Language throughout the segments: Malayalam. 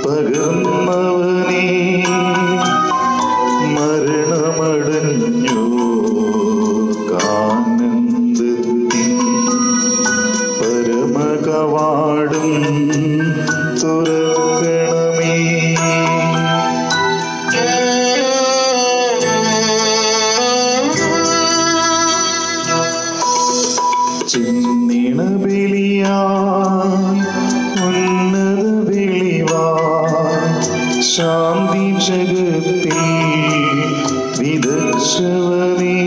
പകർന്നവനേ മരണമടഞ്ഞു കാനന്ദത്തിൻ പരമകവാടം തുറക്കണമേ. ചിന്നിണ ബലിയായി ഉന്നത വെളിവായി ശാന്തി ജഗത്തിൽ വിതച്ചവനേ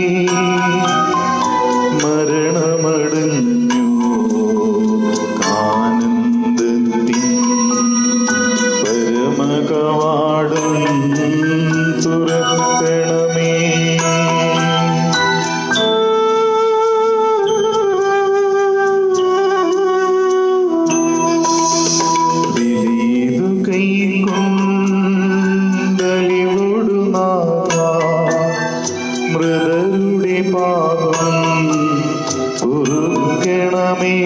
മരണമടഞ്ഞു കാനന്ദത്തിൻ പരമകവാടം തുറക്കണമേ. മൃതരുടെ പാപം പൊറുക്കണമേ.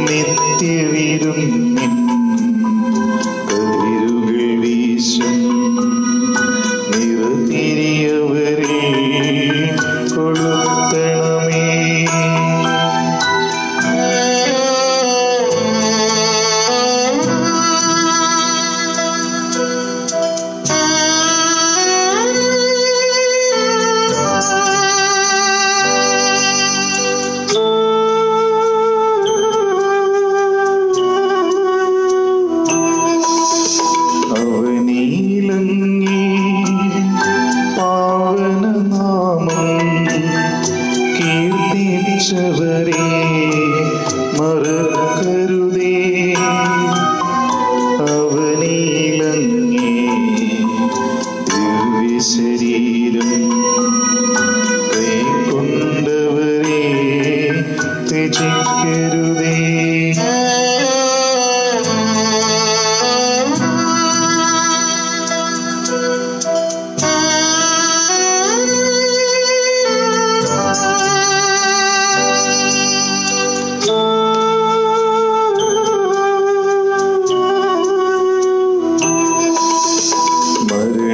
നിത്യവിരുന്നിൻ കതിരുകൾ വീശും നിറതിരിയവരെ കൊളുത്തണമേ. അവനീലങ്ങി പാവനനാമം കീർത്തിച്ചവരെ മറക്കരുതേ. അവനീലങ്ങി ദിവ്യശരീരം കൈക്കൊണ്ടവരെ ത്യജിക്കരുതേ.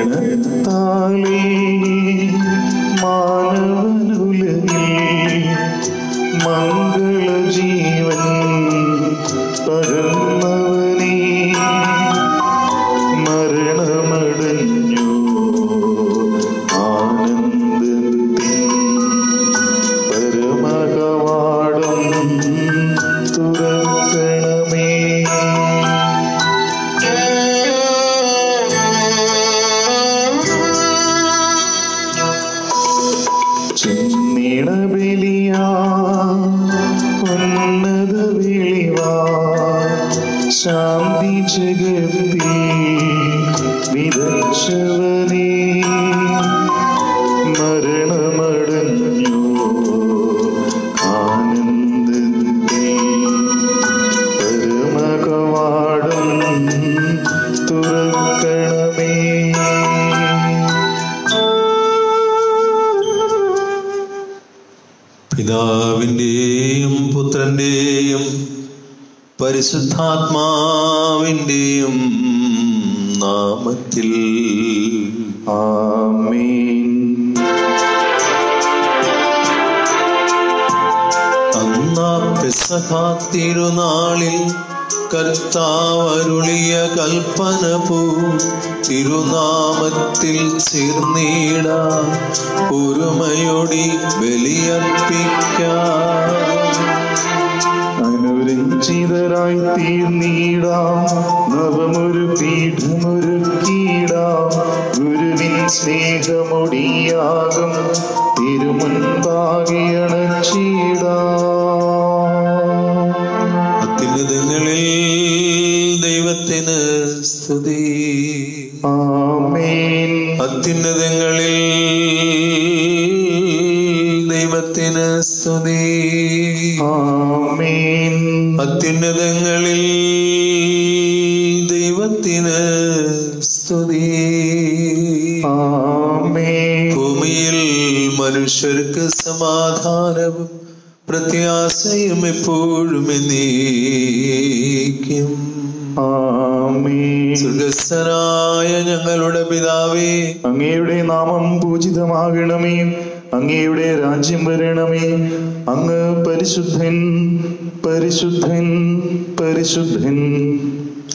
മരണത്താലേ മാനവനുലകിൽ മംഗളജീവൻ പകർന്നവനേ മരണമടഞ്ഞു ആനന്ദത്തിൻ പരമകവാടം തുറക്കണമേ. ചിന്നിണ ബലിയായി ഉന്നത വെളിവായി ശാന്തി ജഗത്തിൽ വിതച്ചവനേ മരണമടഞ്ഞു ആനന്ദത്തിൽ പരമകവാടം തുറക്കണമേ. പിതാവിന്റെയും പുത്രന്റെയും പരിശുദ്ധാത്മാവിന്റെയും നാമത്തിൽ ആമേൻ. അന്നാ പെസഹ തിരുനാളിൽ കർത്താവരുളിയ കൽപ്പന പോ തിരുനാമത്തിൽ ചേർന്നിടാം ഒരുമയോടി ബലിയർപ്പിക്കാം. അനുരഞ്ജിതരായി തീർന്നിടാം നവമൊരു പീഠമൊരുക്കിടാം. ഗുരുവിൻ സ്നേഹമൊടിയാകും തിരുമുൻപാകെ അണച്ചിടാം. അത്യുന്നതങ്ങളിൽ ദൈവത്തിന് സ്തുതി. ആമേൻ. അത്യുന്നതങ്ങളിൽ ദൈവത്തിന് സ്തുതി. ആമേൻ. അത്യുന്നതങ്ങളിൽ ദൈവത്തിന് സ്തുതി. ആമേൻ. ഭൂമിയിൽ മനുഷ്യർക്ക് സമാധാനവും പ്രത്യാശയും എപ്പോഴും എന്നേക്കും. ആമേൻ. ആമേൻ. സ്വർഗസ്ഥനായ ഞങ്ങളുടെ പിതാവേ, അങ്ങയുടെ നാമം പൂജിതമാകണമേ. അങ്ങയുടെ രാജ്യം വരണമേ. അങ്ങ് പരിശുദ്ധൻ പരിശുദ്ധൻ പരിശുദ്ധൻ.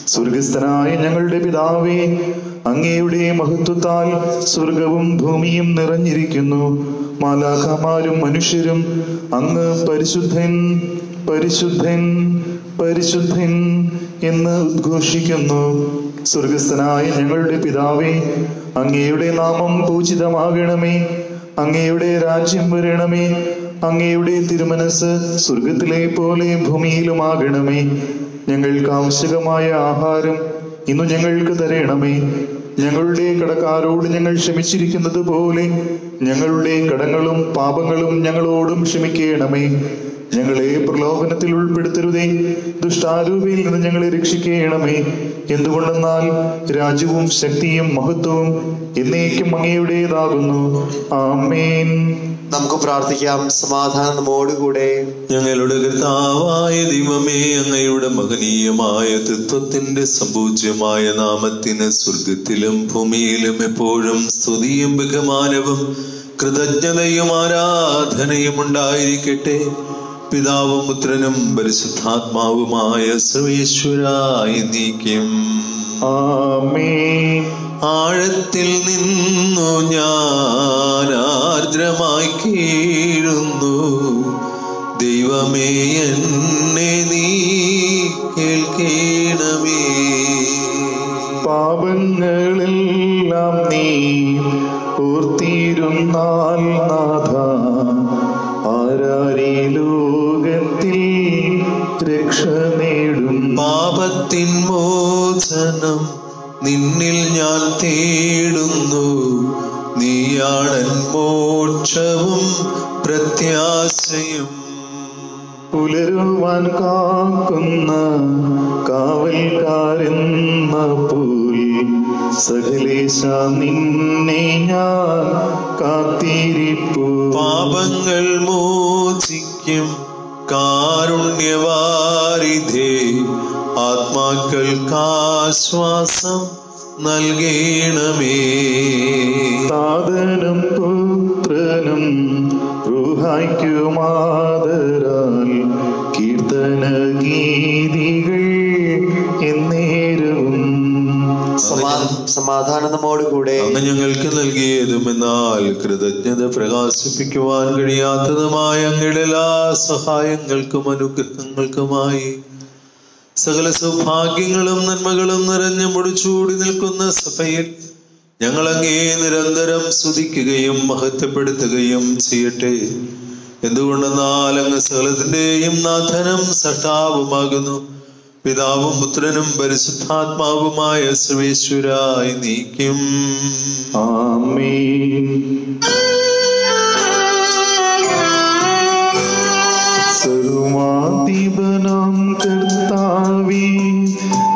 സ്വർഗസ്ഥനായ ഞങ്ങളുടെ പിതാവേ, അങ്ങയുടെ മഹത്വത്താൽ സ്വർഗവും ഭൂമിയും നിറഞ്ഞിരിക്കുന്നു. മാലാഖമാരും മനുഷ്യരും അങ്ങ് പരിശുദ്ധൻ പരിശുദ്ധൻ പരിശുദ്ധൻ എന്ന് ഉദ്ഘോഷിക്കുന്നു. സ്വർഗസ്ഥനായ ഞങ്ങളുടെ പിതാവേ, അങ്ങയുടെ നാമം പൂജിതമാകണമേ. അങ്ങയുടെ രാജ്യം വരണമേ. അങ്ങയുടെ തിരുമനസ് സ്വർഗത്തിലെ പോലെ ഭൂമിയിലുമാകണമേ. ഞങ്ങൾക്ക് ആവശ്യകമായ ആഹാരം ഇന്നു ഞങ്ങൾക്ക് തരണമേ. ഞങ്ങളുടെ കടക്കാരോട് ഞങ്ങൾ ക്ഷമിച്ചിരിക്കുന്നത് പോലെ ഞങ്ങളുടെ കടങ്ങളും പാപങ്ങളും ഞങ്ങളോടും ക്ഷമിക്കണമേ. ഞങ്ങളെ പ്രലോഭനത്തിൽ ഉൾപ്പെടുത്തരുതേ, ദുഷ്ടാരൂപിയിൽ നിന്ന് ഞങ്ങളെ രക്ഷിക്കണമേ. എന്തുകൊണ്ടെന്നാൽ രാജ്യവും ശക്തിയും മഹത്വവും എന്നേക്കും അങ്ങയുടേതാകുന്നു. ആമേൻ. നമുക്ക് പ്രാർത്ഥിക്കാം. സമാധാനം നമ്മോടുകൂടെ. ഞങ്ങളുടെ കർത്താവായ ദൈവമേ, അങ്ങയുടെ മഹനീയമായ തത്വത്തിന്റെ സമ്പൂജ്യമായ നാമത്തിന് സ്വർഗത്തിലും ഭൂമിയിലും എപ്പോഴും സ്തുതിയും ബഹുമാനവും കൃതജ്ഞതയും ആരാധനയും ഉണ്ടായിരിക്കട്ടെ. പിതാവും പുത്രനും പരിശുദ്ധാത്മാവുമായ സർവേശ്വരായി നീക്കും. ആമേൻ. ആഴത്തിൽ നിന്നു ഞാൻ ആർദ്രമായി കീഴുന്നു. ദൈവമേ, എന്നെ നീ കേൾക്കണമേ. പാപങ്ങളെല്ലാം നീ ഓർത്തിരുന്നാൽ നാഥ, ആരാരീ ലോകത്തിൽ രക്ഷ നേടും. പാപത്തിൻ മോചനം നിന്നിൽ ഞാൻ തേടുന്നു. നീയാണൻ മോക്ഷവും പ്രത്യാശയും. പുലരുവാൻ കാക്കുന്ന കാവൽക്കാരെന്ന പോൽ സകലേശ നിന്നെ ഞാൻ കാത്തിരിപ്പു. പാപങ്ങൾ മോചിക്കും കാരുണ്യവാരിധേ, ആത്മാക്കൾക്കാശ്വാസം നൽകണമേ. താതനും പുത്രനും റൂഹായ്ക്കുമാദരാൽ കീർത്തന ഗീതികൾ എന്നേരവും. സമാധാനം നമ്മോടുകൂടെ. അങ്ങ് ഞങ്ങൾക്ക് നൽകിയതും എന്നാൽ കൃതജ്ഞത പ്രകാശിപ്പിക്കുവാൻ കഴിയാത്തതുമായ അങ്ങയുടെ എല്ലാ സഹായങ്ങൾക്കും അനുഗ്രഹങ്ങൾക്കുമായി സകല സൗഭാഗ്യങ്ങളും നന്മകളും നിറഞ്ഞു മുടിച്ചൂടി നിൽക്കുന്ന സഭയിൽ ഞങ്ങൾ അങ്ങേ നിരന്തരം സ്തുതിക്കുകയും മഹത്വപ്പെടുത്തുകയും ചെയ്യട്ടെ. എന്തുകൊണ്ടെന്നാൽ അങ്ങ് സകലത്തിന്റെയും നാഥനും സൃഷ്ടാവുമാകുന്നു. പിതാവും പുത്രനും പരിശുദ്ധാത്മാവുമായ സർവേശ്വരായി നീക്കും. ആമേൻ. സർവാധിപനാം കർത്താവേ,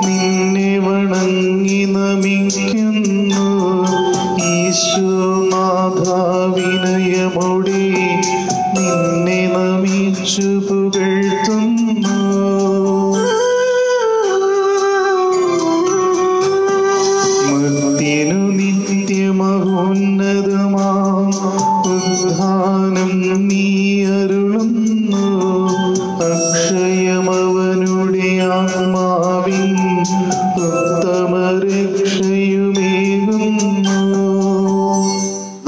നിന്നെ വണങ്ങി നമിക്കുന്നു. ഈശോനാഥ, വിനയമോടെ നിന്നെ നമിച്ചു പുകഴ്ത്തുന്നു. മർത്യനു നിത്യമഹോന്നതമാം ഉദ്ധാനം നീ അരുളുന്നു. അക്ഷയമവനുടെ ആത്മാവിൻ ഉത്തമ രക്ഷയുമേകുന്നു.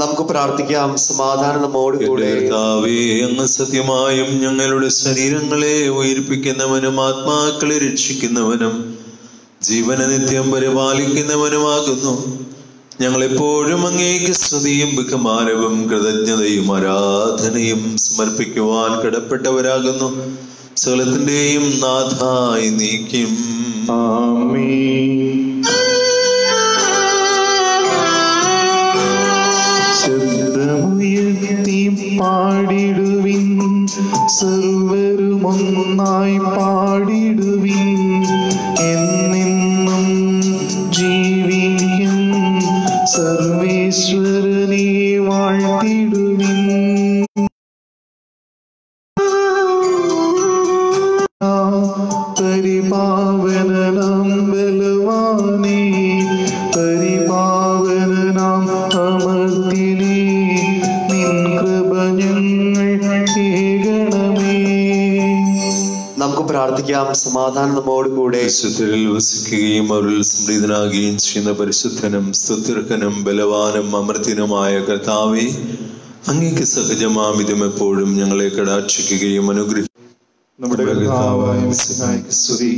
നമുക്ക് പ്രാർത്ഥിക്കാം. സമാധാനം നമ്മോടുകൂടെ. കർത്താവേ, അങ്ങ് സത്യമായും ഞങ്ങളുടെ ശരീരങ്ങളെ ഉയർപ്പിക്കുന്നവനും ആത്മാക്കളെ രക്ഷിക്കുന്നവനും ജീവന നിത്യം പരിപാലിക്കുന്നവനുമാകുന്നു. ഞങ്ങളെപ്പോഴും അങ്ങേക്ക് സ്തുതിയും ബഹുമാനവും കൃതജ്ഞതയും ആരാധനയും സമർപ്പിക്കുവാൻ കടപ്പെട്ടവരാകുന്നു. സകലത്തിന്റെയും നാഥായി നീക്കും. ആമേൻ. ശബ്ദമുയർത്തി പാടിടുവിൻ, സർവരും ഒന്നായി പാടിടുവിൻ. എന്നെന്നും ജീവിക്കും സർവേശ്വരനെ വാഴ്ത്തിടുവിൻ. പരിപാവന പരിപാവനാം ബലവാനേ, പരിപാവനാം അമർത്തിനേ, നിൻ കൃപ ഞങ്ങൾ കേൾക്കണമേ. നമുക്ക് പ്രാർത്ഥിക്കാം. സമാധാനം നമ്മോടുകൂടെ. വിശുദ്ധരിൽ വസിക്കുകയും അവരിൽ സംപ്രീതനാകുകയും ചെയ്യുന്ന പരിശുദ്ധനും സ്തുത്യർഹനും ബലവാനും അമർത്തിനുമായ കർത്താവേ, അങ്ങേക്ക് സഹജമാമിതം എപ്പോഴും ഞങ്ങളെ കടാക്ഷിക്കുകയും അനുഗ്രഹിക്കുകയും നമ്മുടെ കർത്താവായ മിശിഹായ്ക്ക് സ്തുതി.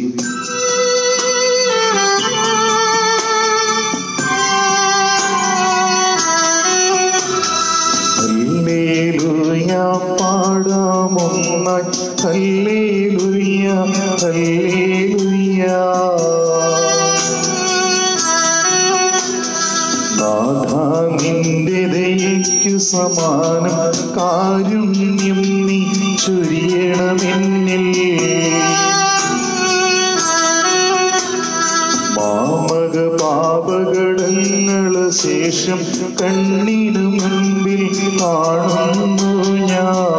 ഹല്ലേലൂയ പാടാമൊന്നായി, ഹല്ലേലൂയ ഹല്ലേലൂയ. നാഥാ നിന്റെ ദയയ്ക്കു സമാനം കാരുണ്യം നീ ചൊരിയണമെന്നിൽ. മാമക പാപകടങ്ങള് ശേഷം കണ്ണിനു മുൻപിൽ കാണുന്നു ഞാൻ.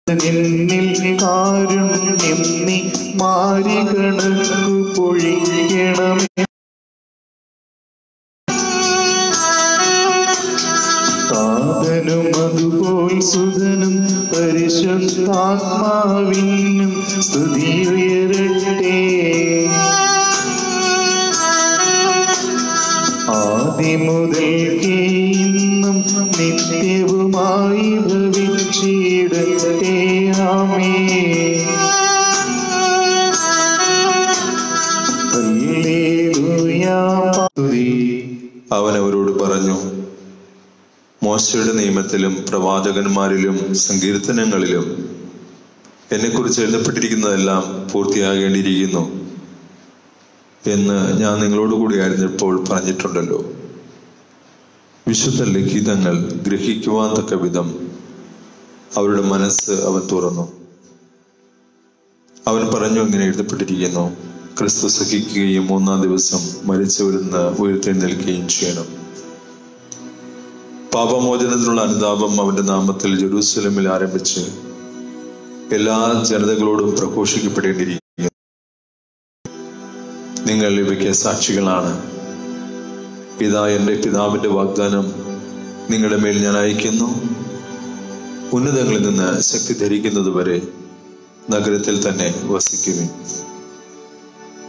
നിന്നിൽ കാരുണ്യം നീ മാരികണക്കു പൊഴിക്കണമേ. താതനും അതുപോൽ സുതനും പരിശുദ്ധാത്മാവിനും സ്തുതിയുയരട്ടെ. ആദിമുതൽക്കേ ഇന്നും നിത്യവുമായി ഭവിച്ചിടട്ടെ. ആമേൻ. ഹല്ലേലൂയ. അവൻ അവരോട് പറഞ്ഞു, മോശയുടെ നിയമത്തിലും പ്രവാചകന്മാരിലും സങ്കീർത്തനങ്ങളിലും എന്നെക്കുറിച്ച് എഴുതപ്പെട്ടിരിക്കുന്നതെല്ലാം പൂർത്തിയാകേണ്ടിയിരിക്കുന്നു എന്ന് ഞാൻ നിങ്ങളോട് കൂടി ആയിരുന്നപ്പോൾ പറഞ്ഞിട്ടുണ്ടല്ലോ. വിശുദ്ധ ലിഖിതങ്ങൾ ഗ്രഹിക്കുവാൻ തക്ക വിധം അവരുടെ മനസ്സ് അവൻ തുറന്നു. അവൻ പറഞ്ഞു, ഇങ്ങനെ എഴുതപ്പെട്ടിരിക്കുന്നു, ക്രിസ്തു സഹിക്കുകയും 3-ാം ദിവസം മരിച്ചവരിൽ നിന്ന് ഉയർത്തെഴുന്നേൽക്കുകയും ചെയ്യണം. പാപമോചനത്തിനുള്ള അനുതാപം അവന്റെ നാമത്തിൽ ജെറൂസലേമിൽ ആരംഭിച്ച് എല്ലാ ജനതകളോടും പ്രഘോഷിക്കപ്പെടേണ്ടിയിരിക്കുന്നു. നിങ്ങൾ ഇവയ്ക്ക് സാക്ഷികളാണ്. ഇതാ എൻ്റെ പിതാവിന്റെ വാഗ്ദാനം നിങ്ങളുടെ മേൽ ഞാൻ അയക്കുന്നു. ഉന്നതങ്ങളിൽ നിന്ന് ശക്തി ധരിക്കുന്നത് വരെ നഗരത്തിൽ തന്നെ വസിക്കുവിൻ.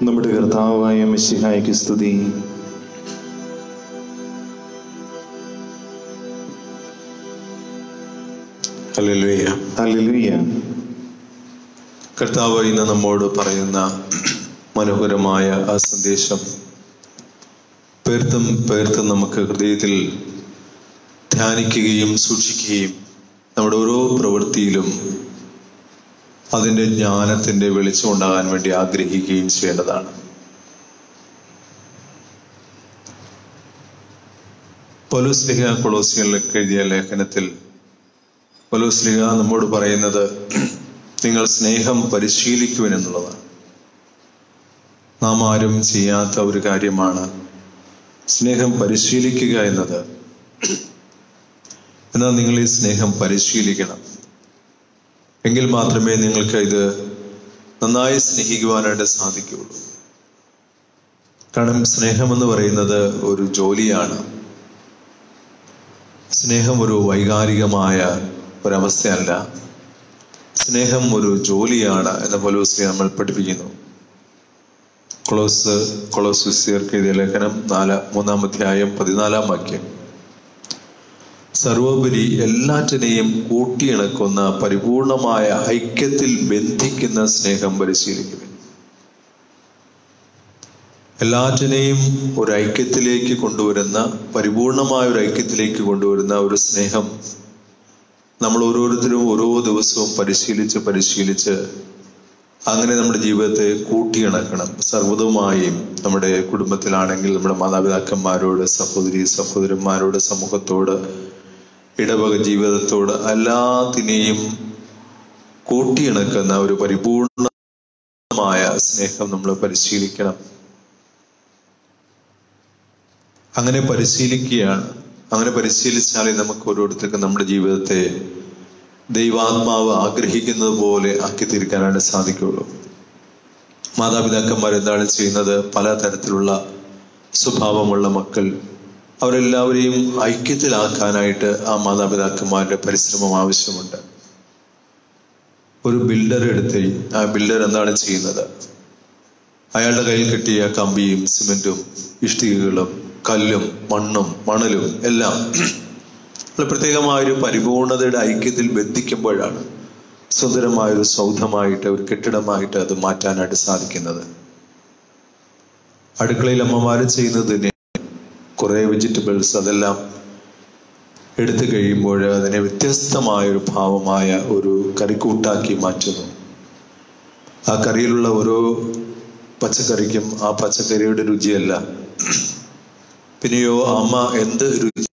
നമ്മുടെ കർത്താവായ മിശിഹായ്ക്ക് സ്തുതി. ഹല്ലേലൂയ. ഹല്ലേലൂയ. കർത്താവ് ഇന്ന് നമ്മോട് പറയുന്ന മനോഹരമായ ആ സന്ദേശം പേർത്തും നമുക്ക് ഹൃദയത്തിൽ ധ്യാനിക്കുകയും സൂക്ഷിക്കുകയും നമ്മുടെ ഓരോ പ്രവൃത്തിയിലും അതിൻ്റെ ജ്ഞാനത്തിൻ്റെ വെളിച്ചം ഉണ്ടാകാൻ വേണ്ടി ആഗ്രഹിക്കുകയും ചെയ്യേണ്ടതാണ്. പൗലോസ്ലീഹ കൊളോസ്യരിലേക്ക് എഴുതിയ ലേഖനത്തിൽ പൗലോസ്ലീഹ നമ്മോട് പറയുന്നത് നിങ്ങൾ സ്നേഹം പരിശീലിക്കുവിൻ എന്നുള്ളതാണ്. നാം ആരും ചെയ്യാത്ത ഒരു കാര്യമാണ് സ്നേഹം പരിശീലിക്കുക എന്നത്. എന്നാൽ നിങ്ങൾ ഈ സ്നേഹം പരിശീലിക്കണം. എങ്കിൽ മാത്രമേ നിങ്ങൾക്ക് ഇത് നന്നായി സ്നേഹിക്കുവാനായിട്ട് സാധിക്കുകയുള്ളൂ. കാരണം സ്നേഹമെന്ന് പറയുന്നത് ഒരു ജോലിയാണ്. സ്നേഹം ഒരു വൈകാരികമായ ഒരവസ്ഥയല്ല. സ്നേഹം ഒരു ജോലിയാണ് എന്ന് പൗലോസ് നമ്മൾ പഠിപ്പിക്കുന്നു. കൊളോസ്യർക്ക് എഴുതിയ ലേഖനം 3-ാം അധ്യായം 14-ാം വാക്യം. സർവോപരി എല്ലാറ്റിനെയും കൂട്ടിയിണക്കുന്ന പരിപൂർണമായ ഐക്യത്തിൽ ബന്ധിക്കുന്ന സ്നേഹം പരിശീലിക്കുവിൻ. എല്ലാറ്റിനെയും ഒരു ഐക്യത്തിലേക്ക് കൊണ്ടുവരുന്ന, പരിപൂർണമായ ഒരു ഐക്യത്തിലേക്ക് കൊണ്ടുവരുന്ന ഒരു സ്നേഹം നമ്മൾ ഓരോരുത്തരും ഓരോ ദിവസവും പരിശീലിച്ച് അങ്ങനെ നമ്മുടെ ജീവിതത്തെ കൂട്ടിയിണക്കണം. സർവ്വതുമായും നമ്മുടെ കുടുംബത്തിലാണെങ്കിൽ നമ്മുടെ മാതാപിതാക്കന്മാരോട്, സഹോദരന്മാരോട്, സമൂഹത്തോട്, ഇടവക ജീവിതത്തോട് എല്ലാത്തിനെയും കൂട്ടിയിണക്കുന്ന ഒരു പരിപൂർണമായ സ്നേഹം നമ്മൾ പരിശീലിക്കണം. അങ്ങനെ പരിശീലിക്കുകയാണ്. അങ്ങനെ പരിശീലിച്ചാലേ നമുക്ക് ഓരോരുത്തർക്കും നമ്മുടെ ജീവിതത്തെ ദൈവാത്മാവ് ആഗ്രഹിക്കുന്നത് പോലെ ആക്കി തീർക്കാനായിട്ട് സാധിക്കുകയുള്ളൂ. മാതാപിതാക്കന്മാർ എന്താണ് ചെയ്യുന്നത്? പലതരത്തിലുള്ള സ്വഭാവമുള്ള മക്കൾ, അവരെല്ലാവരെയും ഐക്യത്തിലാക്കാനായിട്ട് ആ മാതാപിതാക്കന്മാരുടെ പരിശ്രമം ആവശ്യമുണ്ട്. ഒരു ബിൽഡർ എടുത്ത് ആ ബിൽഡർ എന്താണ് ചെയ്യുന്നത്? അയാളുടെ കയ്യിൽ കിട്ടിയ കമ്പിയും സിമെന്റും ഇഷ്ടികകളും കല്ലും മണ്ണും മണലും എല്ലാം പ്രത്യേകമായൊരു പരിപൂർണതയുടെ ഐക്യത്തിൽ ബന്ധിക്കുമ്പോഴാണ് സുന്ദരമായൊരു സൗധമായിട്ട്, ഒരു കെട്ടിടമായിട്ട് അത് മാറ്റാനായിട്ട് സാധിക്കുന്നത്. അടുക്കളയിൽ അമ്മമാര് ചെയ്യുന്നത് തന്നെ കുറെ വെജിറ്റബിൾസ് അതെല്ലാം എടുത്തു കഴിയുമ്പോൾ അതിനെ വ്യത്യസ്തമായൊരു ഭാവമായ ഒരു കറിക്കൂട്ടാക്കി മാറ്റുന്നു. ആ കറിയിലുള്ള ഓരോ പച്ചക്കറിക്കും ആ പച്ചക്കറിയുടെ രുചിയല്ല, പിന്നെയോ അമ്മ എന്ത് രുചി,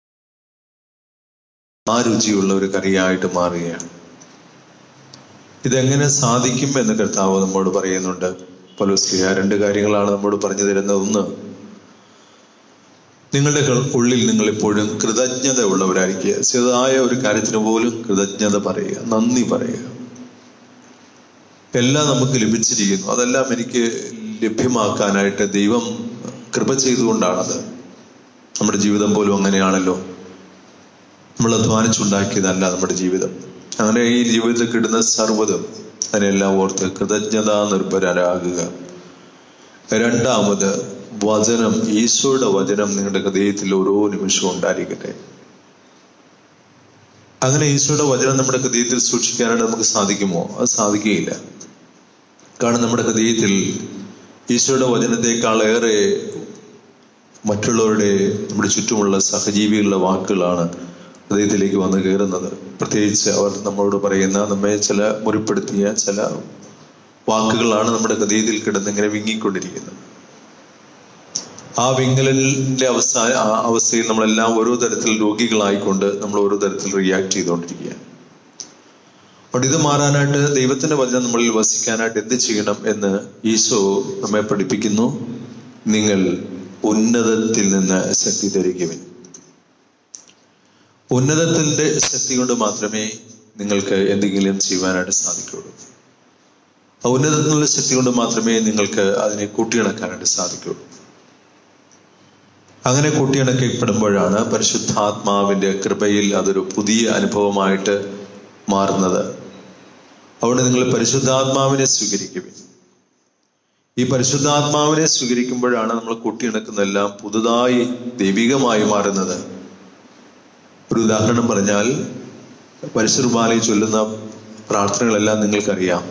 ആ രുചിയുള്ള ഒരു കറിയായിട്ട് മാറുകയാണ്. ഇതെങ്ങനെ സാധിക്കും എന്ന് കർത്താവ് നമ്മോട് പറയുന്നുണ്ട്. പൗലോസ്ലീഹ 2 കാര്യങ്ങളാണ് നമ്മോട് പറഞ്ഞു തരുന്നത്. ഒന്ന്, നിങ്ങളുടെ ഉള്ളിൽ നിങ്ങൾ എപ്പോഴും കൃതജ്ഞത ഉള്ളവരായിരിക്കുക. ചെറുതായ ഒരു കാര്യത്തിന് പോലും കൃതജ്ഞത പറയുക, നന്ദി പറയുക. എല്ലാം നമുക്ക് ലഭിച്ചിരിക്കുന്നു, അതെല്ലാം എനിക്ക് ലഭ്യമാക്കാനായിട്ട് ദൈവം കൃപ ചെയ്തുകൊണ്ടാണത്. നമ്മുടെ ജീവിതം പോലും അങ്ങനെയാണല്ലോ. നമ്മൾ അധ്വാനിച്ചുണ്ടാക്കിയതല്ല നമ്മുടെ ജീവിതം. അങ്ങനെ ഈ ജീവിതത്തിൽ കിട്ടുന്ന സർവ്വതും അതിനെല്ലാം ഓർത്ത് കൃതജ്ഞതാ നിർഭരരാകുക. രണ്ടാമത്, വചനം, ഈശോയുടെ വചനം നിങ്ങളുടെ ഹൃദയത്തിൽ ഓരോ നിമിഷവും ഉണ്ടായിരിക്കട്ടെ. അങ്ങനെ ഈശോയുടെ വചനം നമ്മുടെ ഹൃദയത്തിൽ സൂക്ഷിക്കാനായിട്ട് നമുക്ക് സാധിക്കുമോ? അത് സാധിക്കുകയില്ല. കാരണം നമ്മുടെ ഹൃദയത്തിൽ ഈശോയുടെ വചനത്തെക്കാളേറെ മറ്റുള്ളവരുടെ, നമ്മുടെ ചുറ്റുമുള്ള സഹജീവികളുടെ വാക്കുകളാണ് ഹൃദയത്തിലേക്ക് വന്ന് കയറുന്നത്. പ്രത്യേകിച്ച് അവർ നമ്മളോട് പറയുന്ന, നമ്മെ ചില മുറിപ്പെടുത്തിയ ചില വാക്കുകളാണ് നമ്മുടെ ഹൃദയത്തിൽ കിടന്നിങ്ങനെ വിങ്ങിക്കൊണ്ടിരിക്കുന്നത്. ആ വിങ്ങലിന്റെ അവസ്ഥയിൽ നമ്മളെല്ലാം ഓരോ തരത്തിൽ രോഗികളായിക്കൊണ്ട് നമ്മൾ ഓരോ തരത്തിൽ റിയാക്ട് ചെയ്തുകൊണ്ടിരിക്കുകയാണ്. അതുകൊണ്ട് ഇത് മാറാനായിട്ട്, ദൈവത്തിന്റെ വചനം നമ്മളിൽ വസിക്കാനായിട്ട് എന്ത് ചെയ്യണം എന്ന് ഈശോ നമ്മെ പഠിപ്പിക്കുന്നു. നിങ്ങൾ ഉന്നതത്തിൽ നിന്ന് ശക്തി ധരിക്കുവിൻ. ഉന്നതത്തിന്റെ ശക്തി കൊണ്ട് മാത്രമേ നിങ്ങൾക്ക് എന്തെങ്കിലും ചെയ്യുവാനായിട്ട് സാധിക്കുകയുള്ളൂ. ആ ഉന്നതത്തിലുള്ള ശക്തി കൊണ്ട് മാത്രമേ നിങ്ങൾക്ക് അതിനെ കൂട്ടിയിണക്കാനായിട്ട് സാധിക്കുകയുള്ളൂ. അങ്ങനെ കൂട്ടിയിണക്കപ്പെടുമ്പോഴാണ് പരിശുദ്ധാത്മാവിന്റെ കൃപയിൽ അതൊരു പുതിയ അനുഭവമായിട്ട് മാറുന്നത്. അതുകൊണ്ട് നിങ്ങൾ പരിശുദ്ധാത്മാവിനെ സ്വീകരിക്കുവിൻ. ഈ പരിശുദ്ധാത്മാവിനെ സ്വീകരിക്കുമ്പോഴാണ് നമ്മൾ കൂട്ടിയിണക്കുന്നതെല്ലാം പുതുതായി ദൈവികമായി മാറുന്നത്. ഒരു ഉദാഹരണം പറഞ്ഞാൽ, പരിശുദ്ധ കുർബാനയിൽ ചൊല്ലുന്ന പ്രാർത്ഥനകളെല്ലാം നിങ്ങൾക്കറിയാം.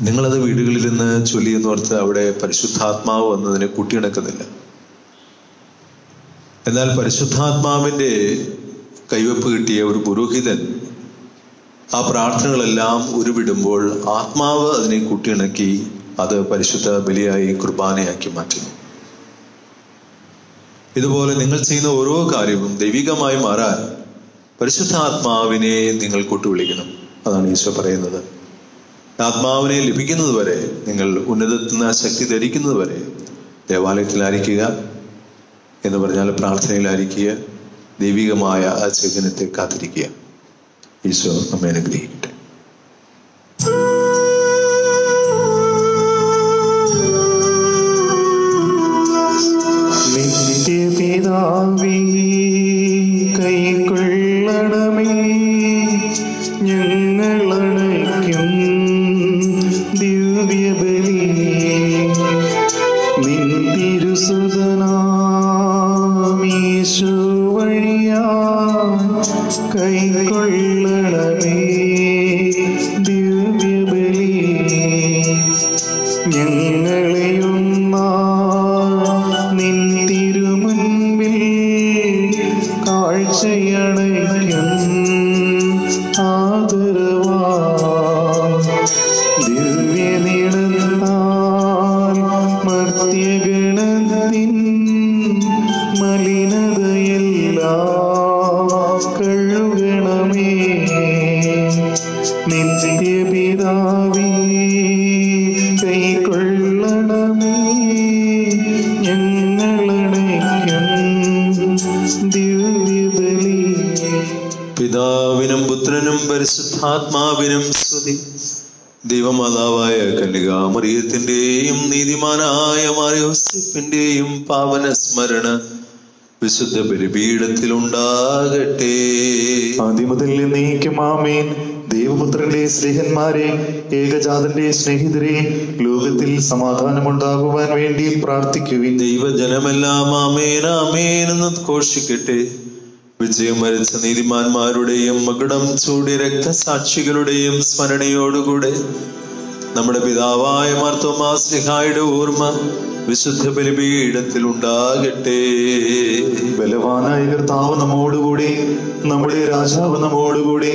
നിങ്ങളത് വീടുകളിൽ നിന്ന് ചൊല്ലിയെന്ന് ഓർത്ത് അവിടെ പരിശുദ്ധാത്മാവ് വന്നതിനെ കൂട്ടിയിണക്കുന്നില്ല. എന്നാൽ പരിശുദ്ധാത്മാവിന്റെ കൈവപ്പ് കിട്ടിയ ഒരു പുരോഹിതൻ ആ പ്രാർത്ഥനകളെല്ലാം ഉരുവിടുമ്പോൾ ആത്മാവ് അതിനെ കൂട്ടിയിണക്കി അത് പരിശുദ്ധ ബലിയായി കുർബാനയാക്കി മാറ്റുന്നു. ഇതുപോലെ നിങ്ങൾ ചെയ്യുന്ന ഓരോ കാര്യവും ദൈവികമായി മാറാൻ പരിശുദ്ധാത്മാവിനെ നിങ്ങൾ കൂട്ടുവിളിക്കണം. അതാണ് ഈശോ പറയുന്നത്. ആത്മാവിനെ ലഭിക്കുന്നത് വരെ, നിങ്ങൾ ഉന്നതത്തിൽ ശക്തി ധരിക്കുന്നത് വരെ ദേവാലയത്തിലായിരിക്കുക എന്ന് പറഞ്ഞാൽ പ്രാർത്ഥനയിലായിരിക്കുക, ദൈവികമായ ആ ചൈതന്യത്തെ കാത്തിരിക്കുക. ഈശോ നമ്മെ അനുഗ്രഹിക്കട്ടെ. നിത്യപിതാവേ, കൈക്കൊള്ളണമേ ഞങ്ങളണയ്ക്കും ദിവ്യബലി. നിൻ തിരുസുതനാമീശോ വഴിയാൻ കൈക്കൊള്ളണമേ ദിവ്യബലി. ഞങ്ങളെയൊന്നാ നിൻ തിരുമുൻപിൽ കാഴ്ചയണയ്ക്കും ആദരവാ. ദിവ്യനിടത്താൽ മർത്യഗണത്തിൻ മലിനതയെല്ലാം കഴുകണമേ. നിത്യപിതാവേ, കൈക്കൊള്ളണമേ ഞങ്ങളണയ്ക്കും ദിവ്യബലി. പിതാവിനും പുത്രനും പരിശുദ്ധാത്മാവിനും സ്തുതി. ദൈവമാതാവായ കന്യകാമറിയത്തിന്റെയും നീതിമാനായ മാർയോസേപ്പിന്റെയും പാവന സ്മരണ വിശുദ്ധ ബലിപീഠത്തിൽ ഉണ്ടാകട്ടെ. ആദിമുതൽ എന്നേക്കും ആമേൻ. ദൈവപുത്രന്റെ സ്നേഹന്മാരെ, ഏകജാതന്റെ സ്നേഹിതരെ, ലോകത്തിൽ സമാധാനമുണ്ടാകുവാൻ വേണ്ടി പ്രാർത്ഥിക്കുവിൻ. ദൈവജനമെല്ലാം ആമേൻ ആമേൻ എന്ന് ഘോഷിക്കട്ടെ. വിജയം വരിച്ച നീതിമാന്മാരുടെയും മകുടം ചൂടിയ രക്തസാക്ഷികളുടെയും സ്മരണയോടുകൂടെ നമ്മുടെ പിതാവായ മാർത്തോമാ ശ്ലീഹായുടെ ഓർമ്മ വിശുദ്ധ ബലിപീഠത്തിൽ ഉണ്ടാകട്ടെ. ബലവാനായ കർത്താവ് നമ്മോടുകൂടി, നമ്മുടെ രാജാവ് നമ്മോടുകൂടി,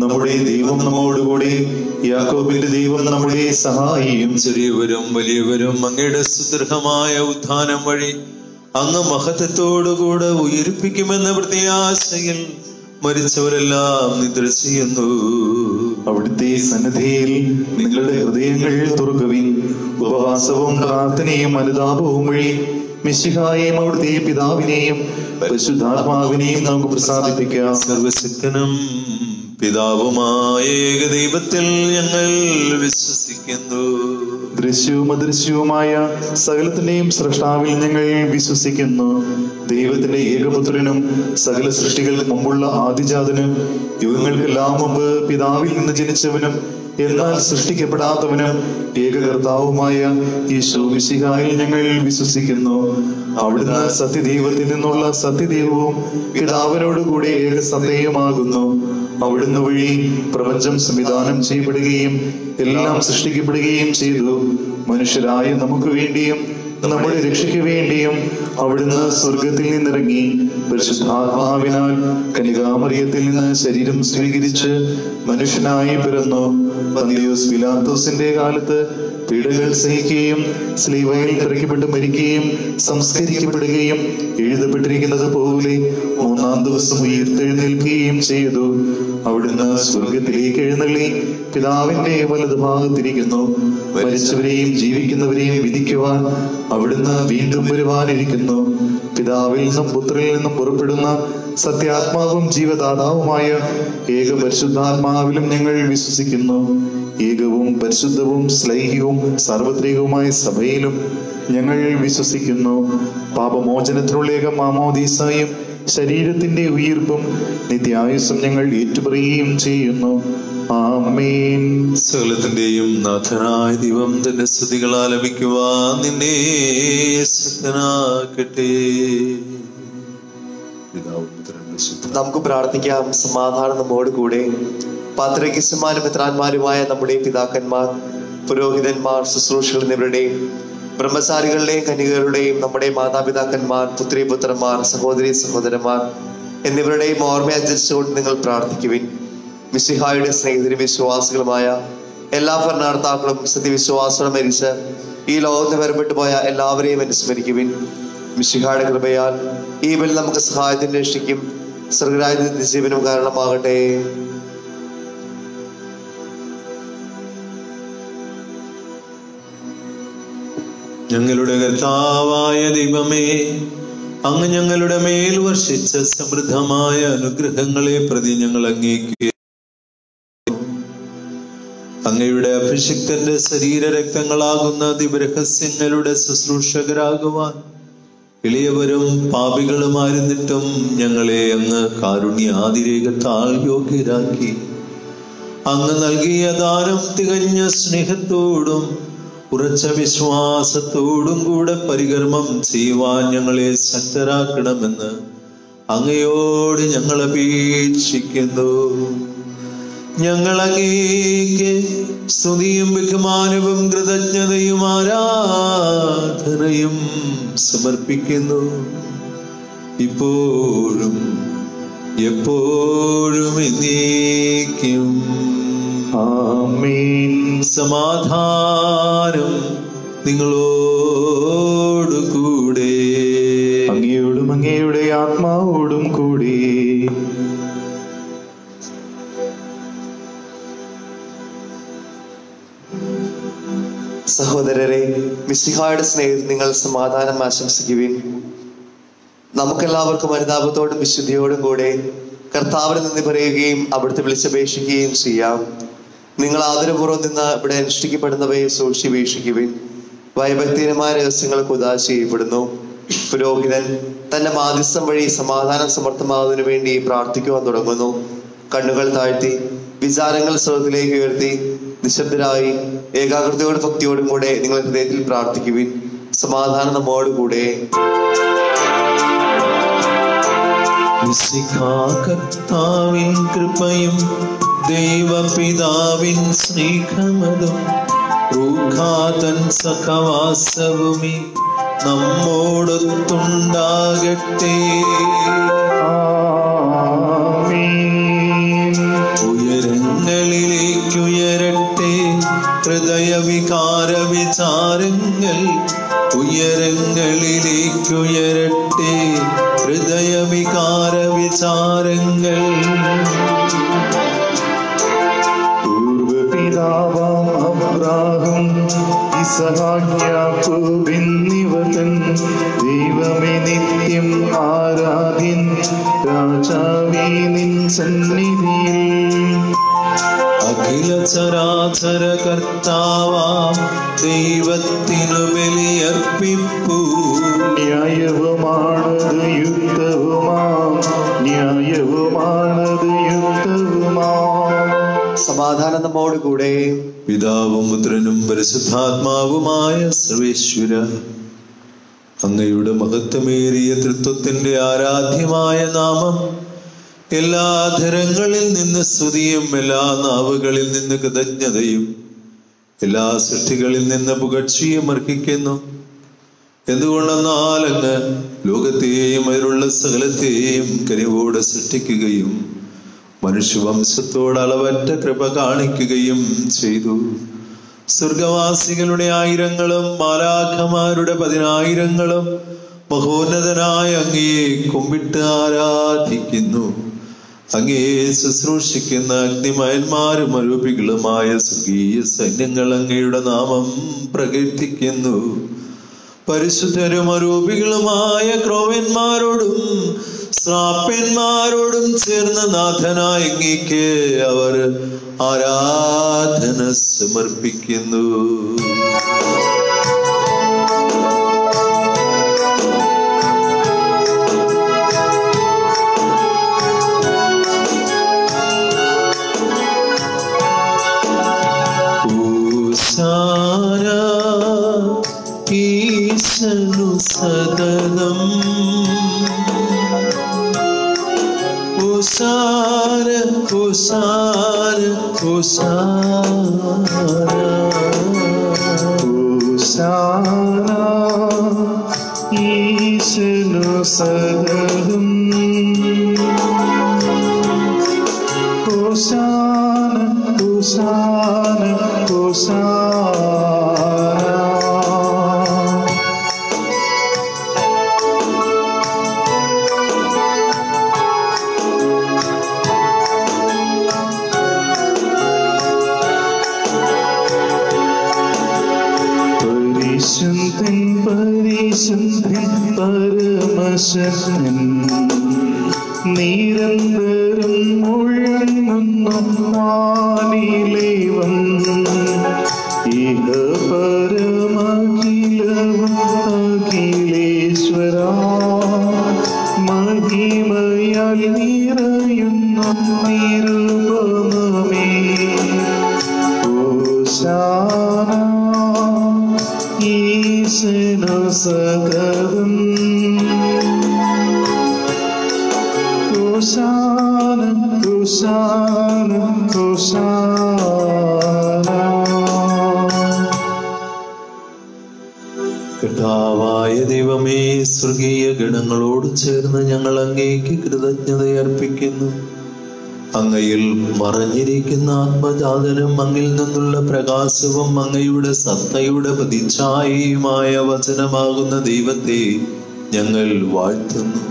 നമ്മുടെ ദൈവം നമ്മോടുകൂടി, യാക്കോബിന്റെ ദൈവം നമ്മുടെ സഹായിയും. ചെറിയവരും വലിയവരും അങ്ങയുടെ സുദൃഢമായ ഉത്ഥാനം വഴി അങ്ങ് മഹത്വത്തോടുകൂടെ ഉയർപ്പിക്കുമെന്ന പ്രത്യാശയിൽ മരിച്ചവരെല്ലാം നിദ്ര ചെയ്യുന്നു. അവിടുത്തെ സന്നിധിയിൽ നിങ്ങളുടെ ഹൃദയങ്ങൾ തുറക്കുവിൻ. ഉപവാസവും പ്രാർത്ഥനയും അനുതാപവും വഴി മിശിഹായെയും അവിടുത്തെ പിതാവിനെയും പരിശുദ്ധാത്മാവിനെയും നമുക്ക് പ്രസാദിപ്പിക്കാം. സർവശക്തനും പിതാവുമായ ഏകദൈവത്തിൽ ഞങ്ങൾ വിശ്വസിക്കുന്നു. ദൃശ്യവും അദൃശ്യവുമായ സകലത്തിന്റെയും സ്രഷ്ടാവിൽ ഞങ്ങൾ വിശ്വസിക്കുന്നു. ദൈവത്തിന്റെ ഏകപുത്രനും സകല സൃഷ്ടികൾക്ക് മുമ്പുള്ള ആദിജാതനും യുഗങ്ങൾക്കെല്ലാം മുമ്പ് പിതാവിൽ നിന്ന് ജനിച്ചവനും എന്നാൽ സൃഷ്ടിക്കപ്പെടാത്തവനും ഏകകർത്താവുമായ യേശു മിശിഹായിൽ ഞങ്ങൾ വിശ്വസിക്കുന്നു. അവിടുന്ന് സത്യദൈവത്തിൽ നിന്നുള്ള സത്യദൈവവും പിതാവിനോടുകൂടി ഏകസത്തയുമാകുന്നു. അവിടുന്ന് വഴി പ്രപഞ്ചം സംവിധാനം ചെയ്യപ്പെടുകയും എല്ലാം സൃഷ്ടിക്കപ്പെടുകയും ചെയ്തു. മനുഷ്യരായ നമുക്ക് വേണ്ടിയും നമ്മുടെ രക്ഷയ്ക്ക് വേണ്ടിയും അവിടുന്ന് സ്വർഗത്തിൽ നിന്നിറങ്ങി പരിശുദ്ധാത്മാവിനാൽ കന്യകാമറിയത്തിൽ നിന്ന് ശരീരം സ്വീകരിച്ച് മനുഷ്യനായി പിറന്നു. പന്തിയോസ് പിലാത്തോസിന്റെ കാലത്ത് പീഡകൾ സഹിക്കുകയും സ്ലീവയിൽ തിരക്കപ്പെട്ട് മരിക്കുകയും സംസ്കരിക്കപ്പെടുകയും എഴുതപ്പെട്ടിരിക്കുന്നത് പോലെ മൂന്നാം ദിവസം ഉയർത്തെഴുന്നേൽക്കുകയും ചെയ്തു. അവിടുന്ന് സ്വർഗത്തിലേക്ക് എഴുന്നള്ളി പിതാവിന്റെ വലതുഭാഗത്തിരിക്കുന്നു. മരിച്ചവരെയും ജീവിക്കുന്നവരെയും വിധിക്കുവാൻ അവിടുന്ന് വീണ്ടും വരുവാനിരിക്കുന്നു. പിതാവിൽ നിന്നും പുത്രനിൽ നിന്നും പുറപ്പെടുന്ന സത്യാത്മാവും ജീവദാതാവുമായ ഏക പരിശുദ്ധാത്മാവിലും ഞങ്ങൾ വിശ്വസിക്കുന്നു. ഏകവും പരിശുദ്ധവും ശ്ലൈഹികവും സാർവത്രികവുമായ സഭയിലും ഞങ്ങൾ വിശ്വസിക്കുന്നു. പാപമോചനത്തിനുള്ള ഏക മാമോദീസായും ശരീരത്തിന്റെ ഉയിർപ്പും നിത്യായുസ്സും ഞങ്ങൾ ഏറ്റുപറയുകയും ചെയ്യുന്നു. ആമേൻ. സകലത്തിന്റെയും നാഥനായ ദൈവം തന്റെ സ്തുതികൾ ആലപിക്കുവാൻ നിന്നെ ശക്തനാക്കട്ടെ. നമുക്ക് പ്രാർത്ഥിക്കാം. സമാധാനം നമ്മോട് കൂടെ. പാത്രികന്മാരും മിത്രാന്മാരുമായ നമ്മുടെ പിതാക്കന്മാർ, പുരോഹിതന്മാർ, ശുശ്രൂഷകൾ എന്നിവരുടെയും ബ്രഹ്മചാരികളുടെയും കന്യകകളുടെയും നമ്മുടെ മാതാപിതാക്കന്മാർ, പുത്രിപുത്രന്മാർ, സഹോദരി സഹോദരന്മാർ എന്നിവരുടെയും ഓർമ്മയനുസരിച്ചുകൊണ്ട് നിങ്ങൾ പ്രാർത്ഥിക്കുവിൻ. മിശിഹായുടെ സ്നേഹിതരും വിശ്വാസികളുമായ എല്ലാ ഭരണകർത്താക്കളും സത്യവിശ്വാസങ്ങളും മരിച്ച് ഈ ലോകത്ത് വേർപെട്ടു പോയ എല്ലാവരെയും അനുസ്മരിക്കുവിൻ. മിശിഹായുടെ കൃപയാൽ ഈ ബലി നമുക്ക് സഹായത്തിന് രക്ഷിക്കും സ്വർഗരാജ്യത്തിന്റെ ജീവനും കാരണമാകട്ടെ. ഞങ്ങളുടെ കർത്താവായ ദൈവമേ, അങ്ങ് ഞങ്ങളുടെ മേൽ വർഷിച്ച സമൃദ്ധമായ അനുഗ്രഹങ്ങളെ പ്രതി ഞങ്ങൾ അങ്ങേക്ക് അങ്ങയുടെ അഭിഷിക്തന്റെ ശരീരരക്തങ്ങളാകുന്ന ദിവരഹസ്യങ്ങളുടെ ശുശ്രൂഷകരാകുവാൻ എളിയവരും പാപികളുമായിരുന്നിട്ടും ഞങ്ങളെ അങ്ങ് കാരുണ്യാതിരേകത്താൽ യോഗ്യരാക്കി. അങ്ങ് നൽകിയ ദാനം തികഞ്ഞ സ്നേഹത്തോടും ഉറച്ച വിശ്വാസത്തോടും കൂടെ പരികർമ്മം ചെയ്യുവാൻ ഞങ്ങളെ ശക്തരാക്കണമെന്ന് അങ്ങയോട് ഞങ്ങൾ അപേക്ഷിക്കുന്നു. ഞങ്ങൾ അങ്ങേക്ക് സ്തുതിയും ബഹുമാനവും കൃതജ്ഞതയും ആരാധനയും സമർപ്പിക്കുന്നു. ഇപ്പോഴും എപ്പോഴും എന്നേക്കും. ആമേൻ. സമാധാനം നിങ്ങളോട് കൂടെ, അങ്ങയോടും അങ്ങയുടെ ആത്മാവോടും കൂടി. സഹോദരരെ, മിശിഹായുടെ സ്നേഹത്തിൽ നിങ്ങൾ സമാധാനം ആശംസിക്കുവിൻ. നമുക്കെല്ലാവർക്കും അനുതാപത്തോടും വിശുദ്ധിയോടും കൂടെ കർത്താവിനെ നന്ദി പറയുകയും അവിടുത്തെ വിളിച്ചപേക്ഷിക്കുകയും ചെയ്യാം. നിങ്ങൾ ആദരപൂർവ്വം നിന്ന് ഇവിടെ അനുഷ്ഠിക്കപ്പെടുന്നവയെ സൂക്ഷിപേക്ഷിക്കുവിൻ. ഭയഭക്തിഹീനമായ രഹസ്യങ്ങൾ കുദാ ചെയ്യപ്പെടുന്നു. പുരോഹിതൻ തന്റെ മാധ്യസ്ഥം വഴി സമാധാനം സമർത്ഥമാകുന്നതിനു വേണ്ടി പ്രാർത്ഥിക്കുവാൻ തുടങ്ങുന്നു. കണ്ണുകൾ താഴ്ത്തി വിചാരങ്ങൾ സ്വർഗത്തിലേക്ക് ഉയർത്തി നിശബ്ദരായി ഏകാഗ്രതയോടും ഭക്തിയോടും കൂടെ നിങ്ങൾ ഹൃദയത്തിൽ പ്രാർത്ഥിക്കുവിൻ. സമാധാനം നമ്മോടുകൂടെ. കർത്താവിൻ കൃപയും ദൈവപിതാവിൻ സ്നേഹമതും റൂഹാതൻ സഹവാസവുമേ നമ്മോടൊത്തുണ്ടാകട്ടെ. ഉയരങ്ങളിലേക്കുയരട്ടെ ഹൃദയവികാര വിചാരങ്ങൾ, ഉയരങ്ങളിലേക്കുയരട്ടെ ഹൃദയവികാര വിചാരങ്ങൾ. പൂർവപിതാവാം അബ്രാഹം ഇസഹാക്ക് യാക്കോബ് എന്നിവർ തൻ ദൈവമേ നിത്യം ആരാധ്യൻ രാജാവേ നിൻ സന്നിധിയിൽ. അഖില ചരാചര കർത്താവാം ദൈവത്തിനു ബലിയർപ്പിപ്പൂ. ന്യായവുമാണത് യുക്തവുമാം, ന്യായവുമാണത് യുക്തവുമാം. സമാധാനം നമ്മോടുകൂടെ. പിതാവും പുത്രനും പരിശുദ്ധാത്മാവുമായ സർവേശ്വര, അങ്ങയുടെ മഹത്വമേറിയ തൃത്വത്തിന്റെ ആരാധ്യമായ നാമം എല്ലാ ധരങ്ങളിൽ നിന്ന് സ്തുതിയും എല്ലാ നാവുകളിൽ നിന്ന് കൃതജ്ഞതയും എല്ലാ സൃഷ്ടികളിൽ നിന്ന് പുകഴ്ചയും അർഹിക്കുന്നു. എന്തുകൊണ്ടെന്നാൽ അങ്ങ് ലോകത്തെയും അതിലുള്ള സകലത്തെയും കനിവോടെ സൃഷ്ടിക്കുകയും മനുഷ്യവംശത്തോട് അളവറ്റ കൃപ കാണിക്കുകയും ചെയ്തു. സ്വർഗവാസികളുടെ ആയിരങ്ങളും മാലാഖമാരുടെ 10,000ങ്ങളും മഹോന്നതനായ അങ്ങയെ കുമ്പിട്ട് ആരാധിക്കുന്നു. അങ്ങയെ ശുശ്രൂഷിക്കുന്ന അഗ്നിമയന്മാരും അരൂപികളുമായ സ്വർഗീയ സൈന്യങ്ങൾ അങ്ങയുടെ നാമം പ്രകീർത്തിക്കുന്നു. പരിശുദ്ധരും അരൂപികളുമായ ക്രോവന്മാരോടും ശ്രാപ്പന്മാരോടും ചേർന്ന നാഥനായ അങ്ങേക്ക് അവർ ആരാധന സമർപ്പിക്കുന്നു. ഈശനു സദനം ഉസാര ഉസാര ഉസാര ഹോശാന ഈശനു സദനം. ഹോശാന ഹോശാന ഹോശാന. പരിശുദ്ധൻ പരിശുദ്ധൻ പരമശക്തൻ നിരന്തരം മുഴങ്ങുന്നു വാനിലേവൻ. ഇഹ പരമഖിലവും അഖിലേശ്വര മഹിമയാൽ നിറയുന്നു നിരുപമമേ. ഹോശാന ഈശനു സദനം. ഹോശാന ഹോശാന ഹോശാന. കർത്താവായ ദൈവമേ, സ്വർഗീയ ഗണങ്ങളോട് ചേർന്ന് ഞങ്ങൾ അങ്ങേക്ക് കൃതജ്ഞത അർപ്പിക്കുന്നു. അങ്ങയിൽ മറഞ്ഞിരിക്കുന്ന ആത്മജാതനും അങ്ങിൽ നിന്നുള്ള പ്രകാശവും അങ്ങയുടെ സത്തയുടെ പ്രതിച്ഛായയുമായ വചനമാകുന്ന ദൈവത്തെ ഞങ്ങൾ വാഴ്ത്തുന്നു.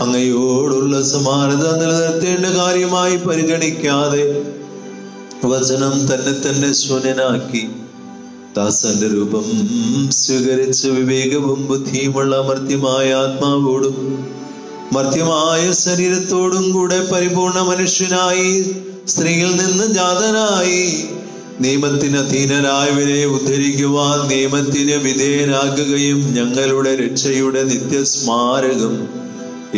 അങ്ങയോടുള്ള സമാനത നിലനിർത്തേണ്ട കാര്യമായി പരിഗണിക്കാതെ വചനം തന്നെ ശൂന്യനാക്കി ദാസന്റെ രൂപം സ്വീകരിച്ച് വിവേകവും ബുദ്ധിയുമുള്ള അമർത്യമായ ആത്മാവോടും മർത്യമായ ശരീരത്തോടും കൂടെ പരിപൂർണ മനുഷ്യനായി സ്ത്രീയിൽ നിന്ന് ജാതനായി നിയമത്തിന് അധീനരായവരെ ഉദ്ധരിക്കുവാൻ നിയമത്തിന് വിധേയനാകുകയും ഞങ്ങളുടെ രക്ഷയുടെ നിത്യസ്മാരകം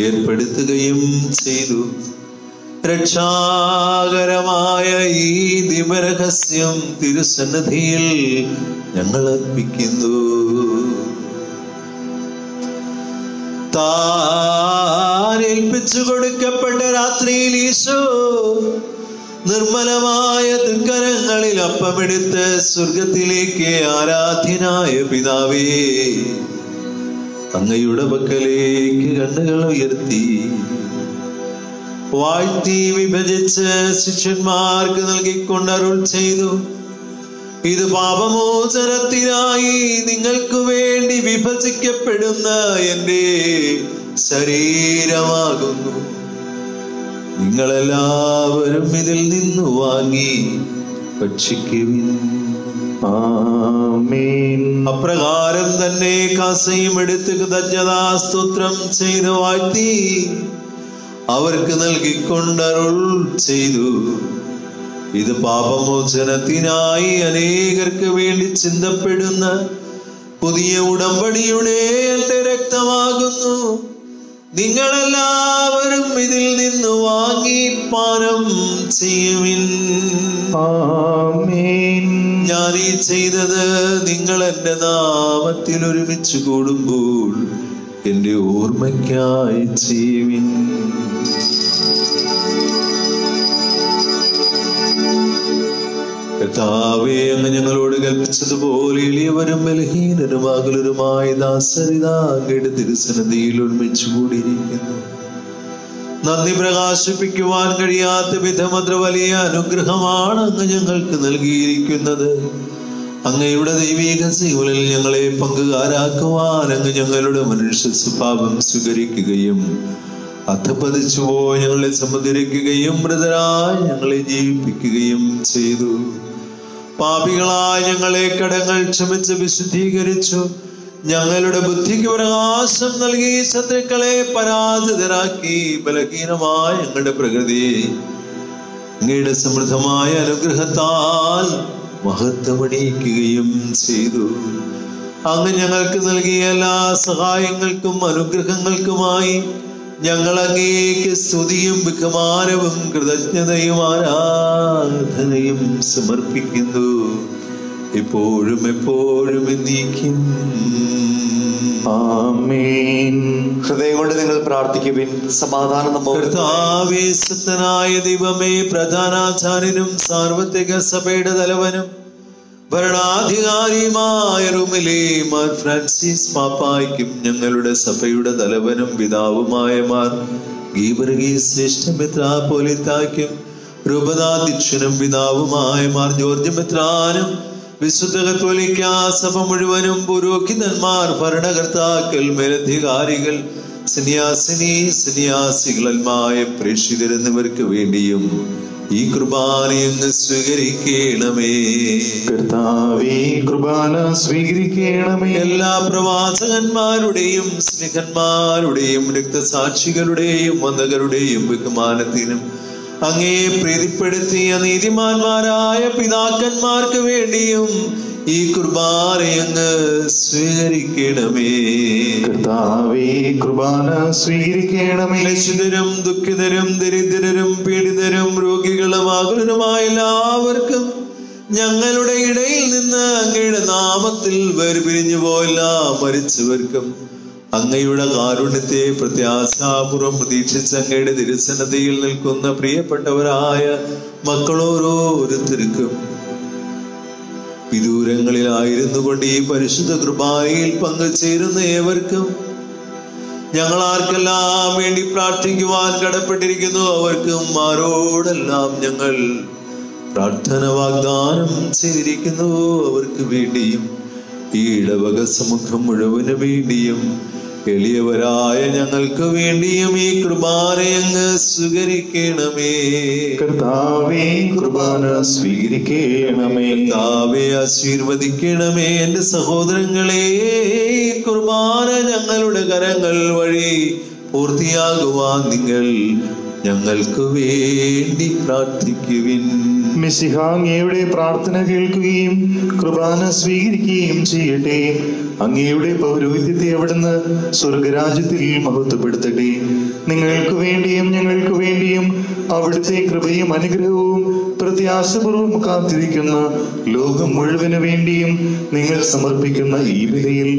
ഏർപ്പെടുത്തുകയും ചെയ്തു. രക്ഷാകരമായ ഈ ദിവരഹസ്യം തിരുസന്നിധിയിൽ ഞങ്ങൾ അർപ്പിക്കുന്നു. താൻ ഏൽപ്പിച്ചു കൊടുക്കപ്പെട്ട രാത്രിയിൽ ഈശോ നിർമ്മലമായ തൃക്കരങ്ങളിൽ അപ്പമെടുത്ത് സ്വർഗത്തിലേക്ക് ആരാധ്യനായ പിതാവേ, അങ്ങയുടെ പക്കലേക്ക് കണ്ണുകൾ ഉയർത്തി വാഴ്ത്തി വിഭജിച്ച് ശിഷ്യന്മാർക്ക് നൽകിക്കൊണ്ട് അരുൾ ചെയ്തു, ഇത് പാപമോചനത്തിനായി നിങ്ങൾക്ക് വേണ്ടി വിഭജിക്കപ്പെടുന്ന എൻ്റെ ശരീരമാകുന്നു. നിങ്ങളെല്ലാവരും ഇതിൽ നിന്ന് വാങ്ങി ഭക്ഷിക്കുവിൻ. ആമേൻ. അപ്രകാരം തന്നെ കാസയും എടുത്ത് കൃതജ്ഞതാ സ്തോത്രം ചെയ്ത് വാഴ്ത്തി അവർക്ക് നൽകിക്കൊണ്ട് അരുൾ ചെയ്തു, ഇത് പാപമോചനത്തിനായി അനേകർക്ക് വേണ്ടി ചിന്തപ്പെടുന്ന പുതിയ ഉടമ്പടിയുടെ എന്റെ രക്തമാകുന്നു. നിങ്ങളെല്ലാവരും ഇതിൽ നിന്ന് വാങ്ങി പാനം ചെയ്യുവിൻ. ആമേൻ. ഞാൻ ഈ ചെയ്തത് നിങ്ങൾ എന്റെ നാമത്തിൽ ഒരുമിച്ച് കൂടുമ്പോൾ എന്റെ ഓർമ്മയ്ക്കായി ചെയ്യുവിൻ. കർത്താവേ, അങ്ങ് ഞങ്ങളോട് കൽപ്പിച്ചതുപോലെ എളിയവരും ബലഹീനരും അകലരുമായ ദാസരിതാ അങ്ങയുടെ തിരുസന്നിധിയിൽ ഒരുമിച്ച് കൂടിയിരിക്കുന്നു. നന്ദി പ്രകാശിപ്പിക്കുവാൻ കഴിയാത്ത വിധം അത്ര വലിയ അനുഗ്രഹമാണ് അങ്ങ് ഞങ്ങൾക്ക് നൽകിയിരിക്കുന്നത്. അങ്ങയുടെ ദൈവീക ജീവനിൽ ഞങ്ങളെ പങ്കുകാരാക്കുവാൻ അങ്ങ് ഞങ്ങളുടെ മനുഷ്യ സ്വഭാവം സ്വീകരിക്കുകയും അധപതിച്ചുപോയി ഞങ്ങളെ സമുദ്രിക്കുകയും മൃതരായി ഞങ്ങളെ ജീവിപ്പിക്കുകയും ചെയ്തു. പാപികളായ ഞങ്ങളെ കടങ്ങൾ ക്ഷമിച്ച് വിശുദ്ധീകരിച്ചു. ഞങ്ങളുടെ ബുദ്ധിക്ക് പ്രകാശം നൽകി ശത്രുക്കളെ പരാജിതരാക്കി. ബലഹീനമായ ഞങ്ങളുടെ പ്രകൃതിയെ അങ്ങയുടെ സമൃദ്ധമായ അനുഗ്രഹത്താൽ മഹത്വമണിയിക്കുകയും ചെയ്തു. അങ്ങ് ഞങ്ങൾക്ക് നൽകിയ എല്ലാ സഹായങ്ങൾക്കും അനുഗ്രഹങ്ങൾക്കുമായി ഞങ്ങൾ അങ്ങേക്ക് സ്തുതിയും ബഹുമാനവും കൃതജ്ഞതയും ആരാധനയും സമർപ്പിക്കുന്നു, ഇപ്പോഴും എപ്പോഴും എന്നേക്കും. ആമേൻ. ഹൃദയം കൊണ്ട് നിങ്ങൾ പ്രാർത്ഥിക്കുവിൻ. സമാധാനം നമ്മോട്. കർത്താവേ, സത്യനായ ദൈവമേ, പ്രധാനാചാര്യനും സാർവത്രിക സഭയുടെ തലവനും ഭരണാധികാരിയുമായ റോമിലെ മാർ ഫ്രാൻസിസ് പാപ്പായ്ക്കും ഞങ്ങളുടെ സഭയുടെ തലവനും പിതാവുമായ മാർ ഗീവർഗീസ് ശ്രേഷ്ഠ മെത്രാപ്പോലീത്തായ്ക്കും രൂപതാധ്യക്ഷനും പിതാവുമായ മാർ ജോർജ് മെത്രാനും വിശുദ്ധ കത്തോലിക്കാ സഭ മുഴുവനും പുരോഹിതന്മാർ, ഭരണകർത്താക്കൾ, മേലധികാരികൾ, സന്യാസികളന്മായ പ്രേക്ഷിതർ എന്നിവർക്ക് വേണ്ടിയും ഈ കുർബാനയെന്ന് സ്വീകരിക്കണമേ. കർത്താവേ, കുർബാന സ്വീകരിക്കണമേ. എല്ലാ പ്രവാചകന്മാരുടെയും സ്നേഹന്മാരുടെയും രക്തസാക്ഷികളുടെയും വന്ദകരുടെയും ബഹുമാനത്തിനും അങ്ങേ പ്രീതിപ്പെടുത്തിയ നീതിമാന്മാരായ പിതാക്കന്മാർക്ക് വേണ്ടിയും ഈ കുർബാനയങ്ങ് സ്വീകരിക്കണമേ. കർത്താവേ, കുർബാന സ്വീകരിക്കണമേ. ലക്ഷിതരും ദുഃഖിതരും ദരിദ്രരും പീഡിതരും രോഗികളും ആകുലരുമായ എല്ലാവർക്കും ഞങ്ങളുടെ ഇടയിൽ നിന്ന് അങ്ങയുടെ നാമത്തിൽ വേർപിരിഞ്ഞു പോയില്ല മരിച്ചവർക്കും അങ്ങയുടെ കാരുണ്യത്തെ പ്രത്യാശാപൂർവം പ്രതീക്ഷിച്ച് അങ്ങയുടെ തിരുസന്നിധിയിൽ നിൽക്കുന്ന പ്രിയപ്പെട്ടവരായ മക്കളോരോരുത്തർക്കും വിദൂരങ്ങളിലായിരുന്നു കൊണ്ട് ഈ പരിശുദ്ധ കുർബാനയിൽ പങ്കുചേരുന്ന ഏവർക്കും ഞങ്ങൾ ആർക്കെല്ലാം വേണ്ടി പ്രാർത്ഥിക്കുവാൻ കടപ്പെട്ടിരിക്കുന്നു അവർക്കും ആരോടെല്ലാം ഞങ്ങൾ പ്രാർത്ഥന വാഗ്ദാനം ചെയ്തിരിക്കുന്നു അവർക്ക് വേണ്ടിയും ഈ ഇടവക സമൂഹം മുഴുവന് വേണ്ടിയും എളിയവരായ ഞങ്ങൾക്ക് വേണ്ടിയും ഈ കുർബാനയങ്ങ് സ്വീകരിക്കണമേ. കർത്താവേ, കുർബാന സ്വീകരിക്കണമേ. കർത്താവേ, ആശീർവദിക്കണമേ. എന്റെ സഹോദരങ്ങളെ, ഈ കുർബാന ഞങ്ങളുടെ കരങ്ങൾ വഴി പൂർത്തിയാകുവാൻ നിങ്ങൾ ഞങ്ങൾക്ക് വേണ്ടി പ്രാർത്ഥിക്കുവിൻ. മിശിഹ അങ്ങയുടെ പ്രാർത്ഥന കേൾക്കുകയും കുർബാന സ്വീകരിക്കുകയും ചെയ്യട്ടെ. അങ്ങയുടെ പൗരോഹിത്യത്തെ അവിടുന്ന് സ്വർഗരാജ്യത്തിൽ മഹത്വപ്പെടുത്തട്ടെ. നിങ്ങൾക്ക് വേണ്ടിയും ഞങ്ങൾക്ക് വേണ്ടിയും അവിടുത്തെ കൃപയും അനുഗ്രഹവും പ്രത്യാശപൂർവ്വം കാത്തിരിക്കുന്ന ലോകം മുഴുവന് വേണ്ടിയും നിങ്ങൾ സമർപ്പിക്കുന്ന ഈ ബലിയിൽ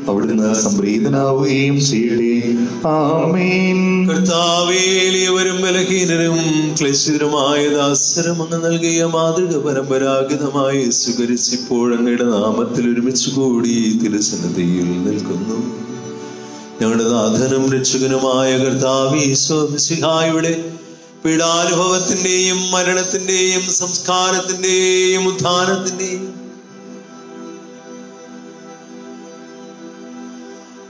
അവിടുന്ന് സംപ്രീതനാവുകയും ചെയ്യട്ടെ. ആമേൻ. കർത്താവേ, എളിയവരും ബലഹീനരും ക്ലേശിതരുമായ ദാസരും അങ്ങ് നൽകിയ മാതൃക പരമ്പരാഗതമായി സ്വീകരിച്ച് ഇപ്പോൾ അങ്ങയുടെ നാമത്തിൽ ഒരുമിച്ച് കൂടി തിരുസന്നിധിയിൽ നിൽക്കുന്നു. ഞങ്ങളുടെ നാഥനും രക്ഷകനുമായ കർത്താവേ ഈശോ മിശിഹായുടെ പീഡാനുഭവത്തിന്റെയും മരണത്തിന്റെയും സംസ്കാരത്തിന്റെയും ഉത്ഥാനത്തിന്റെയും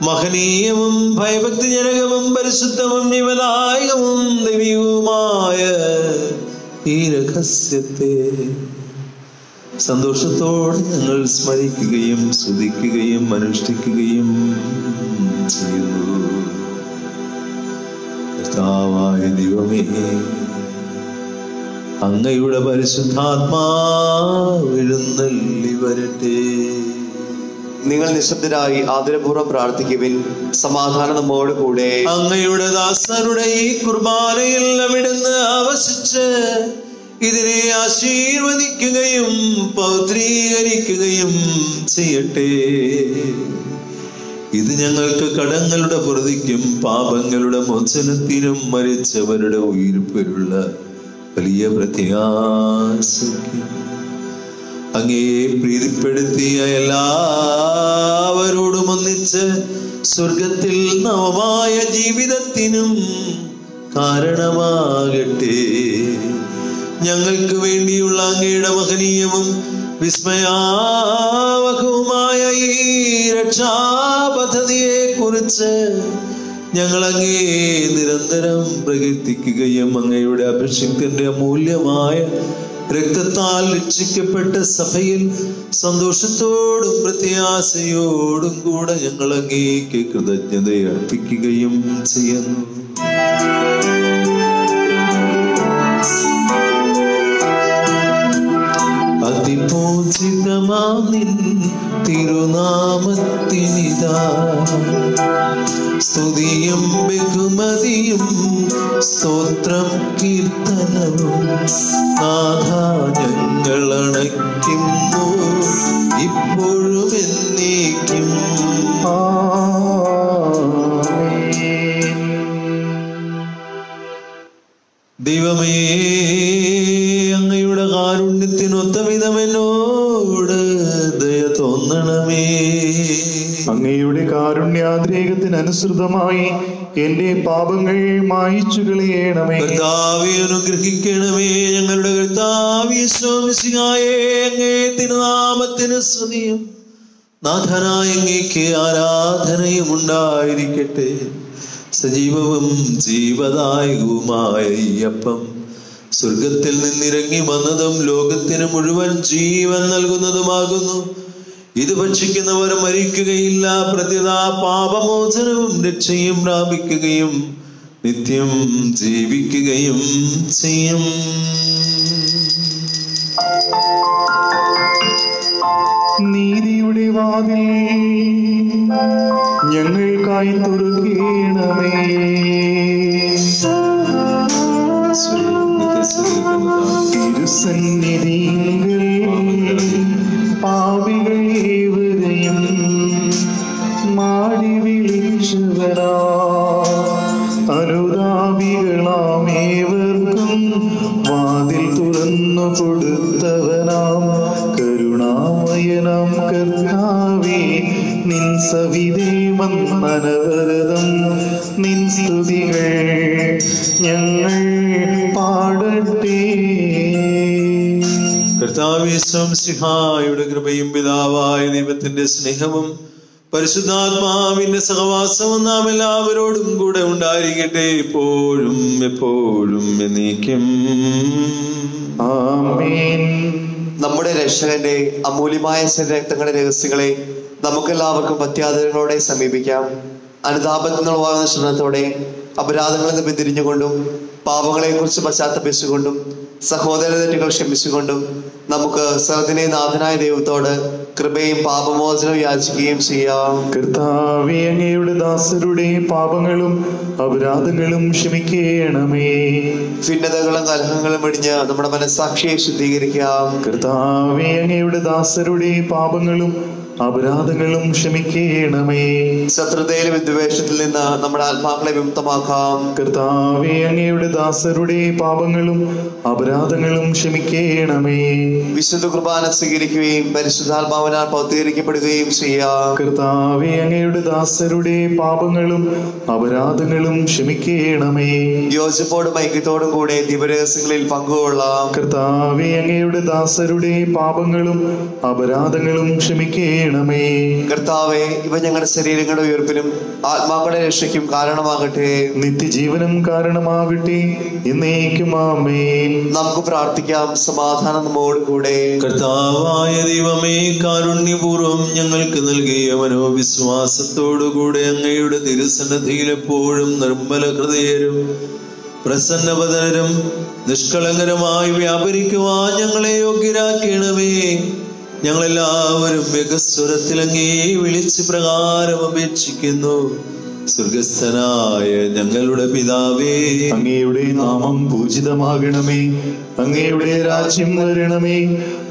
മഹനീയവും ഭയഭക്തിജനകവും പരിശുദ്ധവും ജീവദായകവും ദൈവികവുമായ ഈ രഹസ്യത്തെ സന്തോഷത്തോടെ ഞങ്ങൾ സ്മരിക്കുകയും സ്തുതിക്കുകയും അനുഷ്ഠിക്കുകയും ചെയ്യുന്നു. കർത്താവായ ദൈവമേ, അങ്ങയുടെ പരിശുദ്ധാത്മാവ് എഴുന്നള്ളി വരട്ടെ. നിങ്ങൾ നിശബ്ദരായി ആദരപൂർവ്വം പ്രാർത്ഥിക്കുവിൻ. സമാധാനം നമ്മോട് കൂടെ. അങ്ങയുടെ ദാസരുടെ ഈ കുർബാനയിൽ അവിടുന്ന് ആവസിച്ച് ഇതിനെ ആശീർവദിക്കുകയും പൗത്രീകരിക്കുകയും ചെയ്യട്ടെ. ഇത് ഞങ്ങൾക്ക് കടങ്ങളുടെ പ്രതിക്കും പാപങ്ങളുടെ മോചനത്തിനും മരിച്ചവരുടെ ഉയിർപ്പിലുള്ള വലിയ പ്രത്യാശയ്ക്കും അങ്ങേ പ്രീതിപ്പെടുത്തിയ എല്ലാവരോടും ഒന്നിച്ച് സ്വർഗത്തിൽ നവമായ ജീവിതത്തിനും കാരണമാകട്ടെ. ഞങ്ങൾക്ക് വേണ്ടിയുള്ള അങ്ങയുടെ മഹനീയവും വിസ്മയാവഹവുമായ ഈ രക്ഷാപദ്ധതിയെ കുറിച്ച് ഞങ്ങൾ അങ്ങേ നിരന്തരം പ്രകീർത്തിക്കുകയും അങ്ങയുടെ അഭിഷിക്തന്റെ അമൂല്യമായ രക്തത്താൽ രക്ഷിക്കപ്പെട്ട സഭയിൽ സന്തോഷത്തോടും പ്രത്യാശയോടും കൂടെ ഞങ്ങൾ അങ്ങേക്ക് കൃതജ്ഞത അർപ്പിക്കുകയും ചെയ്യുന്നു. അതിപൂജിതമാം നിൻ തിരുനാമത്തിനിതാ സ്തുതിയും ബഹുമതിയും സ്തോത്രം കീർത്തനവും നാഥ ഞങ്ങൾ അണയ്ക്കുന്നു ഇപ്പോഴും എന്നേക്കും. ദൈവമേ, അങ്ങയുടെ കാരുണ്യത്തിനൊത്ത വിധം എന്നോട് ദയ തോന്നണമേ. അങ്ങയുടെ കാരുണ്യാതിരേകത്തിനനുസൃതമായി എന്റെ പാപങ്ങൾ മായിച്ചു കളയണമേ. കർത്താവേ, അനുഗ്രഹിക്കണമേ. ഞങ്ങളുടെ കർത്താവേ ഈശോ മിശിഹായേ, അങ്ങേ തിരുനാമത്തിന് സ്തുതിയും നാഥനായ അങ്ങേക്ക് ആരാധനയും ഉണ്ടായിരിക്കട്ടെ. സജീവവും ജീവദായകവുമായ ഈ അപ്പം സ്വർഗത്തിൽ നിന്നിറങ്ങി വന്നതും ലോകത്തിന് മുഴുവൻ ജീവൻ നൽകുന്നതുമാകുന്നു. ഇത് ഭക്ഷിക്കുന്നവർ മരിക്കുകയില്ല, പ്രത്യുത പാപമോചനവും രക്ഷയും പ്രാപിക്കുകയും നിത്യം ജീവിക്കുകയും ചെയ്യും. നീതിയുടെ വാതിൽ ഞങ്ങൾക്കായി തുറക്കേണമേ. തിരുസന്നിധിയിൽ പാപികൾ ഏവരെയും മാടി വിളിച്ചവരാ അനുതാപികളാമേവർക്കും വാതിൽ തുറന്നു കൊടുത്തവനാം കരുണാമയനാം കർത്താവേ, നിൻ സവിധേ വന്നനവരതം നിൻ സ്തുതികൾ ഞങ്ങൾ പാടട്ടെ. കർത്താവേ ഈശോ മിശിഹായുടെ കൃപയും പിതാവായ ദൈവത്തിന്റെ സ്നേഹവും പരിശുദ്ധാത്മാവിന്റെ സഹവാസവും നാം എല്ലാവരോടും കൂടെ ഉണ്ടായിരിക്കട്ടെ, എപ്പോഴും എപ്പോഴും എന്നേക്കും. ആമേൻ. നമ്മുടെ രക്ഷകന്റെ അമൂല്യമായ രക്തങ്ങളുടെ രഹസ്യങ്ങളെ നമുക്കെല്ലാവർക്കും അത്യാദരങ്ങളോടെ സമീപിക്കാം. അനുതാപത്തിനുള്ള ശ്രമത്തോടെ അപരാധങ്ങളിൽ നിന്ന് പിന്തിരിഞ്ഞുകൊണ്ടും പാപങ്ങളെ കുറിച്ച് പശ്ചാത്തപിച്ചുകൊണ്ടും സഹോദര തെറ്റുകൾ ക്ഷമിച്ചുകൊണ്ടും നമുക്ക് സർവ്വത്തിനെ നാഥനായ ദൈവത്തോട് കൃപയും പാപമോചനവും യാചിക്കുകയും ചെയ്യാം. കർത്താവേ, അങ്ങയുടെ ദാസരുടെ പാപങ്ങളും അപരാധങ്ങളും ക്ഷമിക്കണമേ. ഭിന്നതകളും കലഹങ്ങളും വെടിഞ്ഞ് നമ്മുടെ മനസ്സാക്ഷിയെ ശുദ്ധീകരിക്കാം. കർത്താവേ, അങ്ങയുടെ ദാസരുടെ പാപങ്ങളും അപരാധങ്ങളും ക്ഷമിക്കണമേ. ശത്രുതയിലും വിദ്വേഷത്തിൽ നിന്ന് നമ്മുടെ ആത്മാക്കളെ വിമുക്തമാക്കാം. കർത്താവേ, അങ്ങയുടെ ദാസരുടെ പാപങ്ങളും അപരാധങ്ങളും ക്ഷമിക്കണമേ. വിശുദ്ധ കുർബാന സ്വീകരിക്കുകയും പരിശുദ്ധാത്മാവിനാൽ പൗത്രീകരിക്കപ്പെടുകയും ചെയ്യാം. കർത്താവേ, അങ്ങയുടെ ദാസരുടെ പാപങ്ങളും അപരാധങ്ങളും ക്ഷമിക്കണമേ. യോജിപ്പോടും ഐക്യത്തോടും കൂടെ ദിവരഹസ്യങ്ങളിൽ പങ്കുകൊള്ളാം. കർത്താവേ, അങ്ങയുടെ ദാസരുടെ പാപങ്ങളും അപരാധങ്ങളും ക്ഷമിക്കണമേ. കർത്താവേ, ഇവ ഞങ്ങളുടെ ശരീരങ്ങളുടെ ഉയർപ്പിനും ആത്മാക്കളുടെ രക്ഷയ്ക്കും കാരണമാകട്ടെ. നിത്യജീവനം കാരണമാകട്ടെ. എന്നേക്കും ആമേൻ. നമുക്ക് പ്രാർത്ഥിക്കാം. സമാധാനം നമ്മോട് കൂടെ. കർത്താവായ ദൈവമേ, കാരുണ്യപൂർവ്വം ഞങ്ങൾക്ക് നൽകിയ മനോവിശ്വാസത്തോടുകൂടെ അങ്ങയുടെ തിരുസന്നിധിയിൽ എപ്പോഴും നിർമ്മല ഹൃദയരും പ്രസന്നവദനരും നിഷ്കളങ്കരമായി വ്യാപരിക്കുവാൻ ഞങ്ങളെ യോഗ്യരാക്കണമേ. ഞങ്ങളെല്ലാവരും വികസ്വരത്തിൽ അങ്ങേ വിളിച്ച് പ്രകാരം അപേക്ഷിക്കുന്നു. സ്വർഗസ്ഥനായ ഞങ്ങളുടെ പിതാവേ, അങ്ങയുടെ നാമം പൂജിതമാകണമേ. അങ്ങയുടെ രാജ്യം വരണമേ.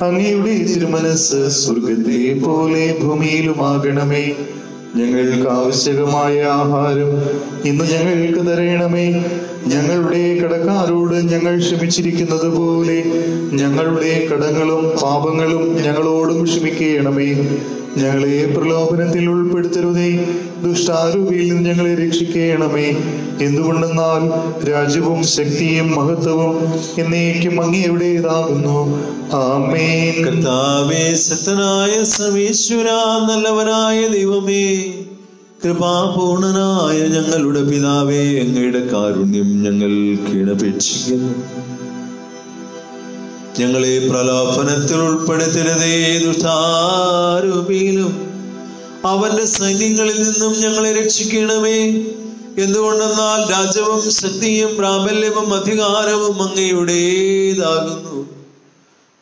അങ്ങയുടെ തിരുമനസ് സ്വർഗത്തെ പോലെ ഭൂമിയിലുമാകണമേ. ഞങ്ങൾക്ക് ആവശ്യകമായ ആഹാരം ഇന്ന് ഞങ്ങൾക്ക് തരണമേ. ഞങ്ങളുടെ കടക്കാരോട് ഞങ്ങൾ ക്ഷമിച്ചിരിക്കുന്നത് പോലെ ഞങ്ങളുടെ കടങ്ങളും പാപങ്ങളും ഞങ്ങളോടും ക്ഷമിക്കണമേ. ഞങ്ങളെ പ്രലോഭനത്തിൽ ഉൾപ്പെടുത്തരുതേ, ദുഷ്ടാരൂപിയിൽ നിന്ന് ഞങ്ങളെ രക്ഷിക്കണമേ. എന്തുകൊണ്ടെന്നാൽ രാജ്യവും ശക്തിയും മഹത്വവും എന്നേക്കും അങ്ങയുടേതാകുന്നു. ആമേൻ. കർത്താവേ, സത്യനായ സർവേശ്വരാ, നല്ലവനായ ദൈവമേ, കൃപാപൂർണനായ ഞങ്ങളുടെ പിതാവേ, അങ്ങയുടെ കാരുണ്യം ഞങ്ങൾ കീഴപേക്ഷിക്കുന്നു. ഞങ്ങളെ പ്രലോഭനത്തിൽ ഉൾപ്പെടുത്തരുതേ, ദുഷ്ടാരൂപിയിലും അവന്റെ സൈന്യങ്ങളിൽ നിന്നും ഞങ്ങളെ രക്ഷിക്കണമേ. എന്തുകൊണ്ടെന്നാൽ രാജ്യവും ശക്തിയും പ്രാബല്യവും അധികാരവും അങ്ങയുടേതാകുന്നു,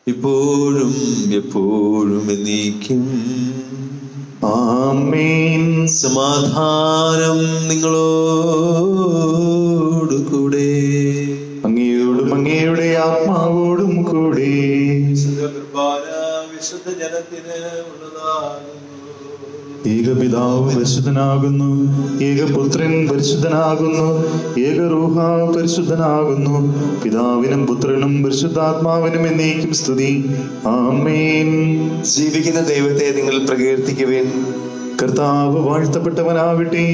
ഇപ്പോഴും എപ്പോഴും എന്നേക്കും. ആമേൻ. സമാധാനം നിങ്ങളോട് കൂടെ. അങ്ങയോടും അങ്ങയുടെ ആത്മാവോടും കൂടെ. വിശുദ്ധ ജനത്തിന് ഉള്ളതാകുന്നു. ഏകപിതാവ് പരിശുദ്ധനാകുന്നു, ഏകപുത്രൻ പരിശുദ്ധനാകുന്നു, ഏകരൂഹ പരിശുദ്ധനാകുന്നു. പിതാവിനും പുത്രനും പരിശുദ്ധാത്മാവിനും എന്നേക്കും സ്തുതി. ആമേൻ. ജീവിക്കുന്ന ദൈവത്തെ നിങ്ങൾ പ്രകീർത്തിക്കുവിൻ. കർത്താവ് വാഴ്ത്തപ്പെട്ടവനാകട്ടെ.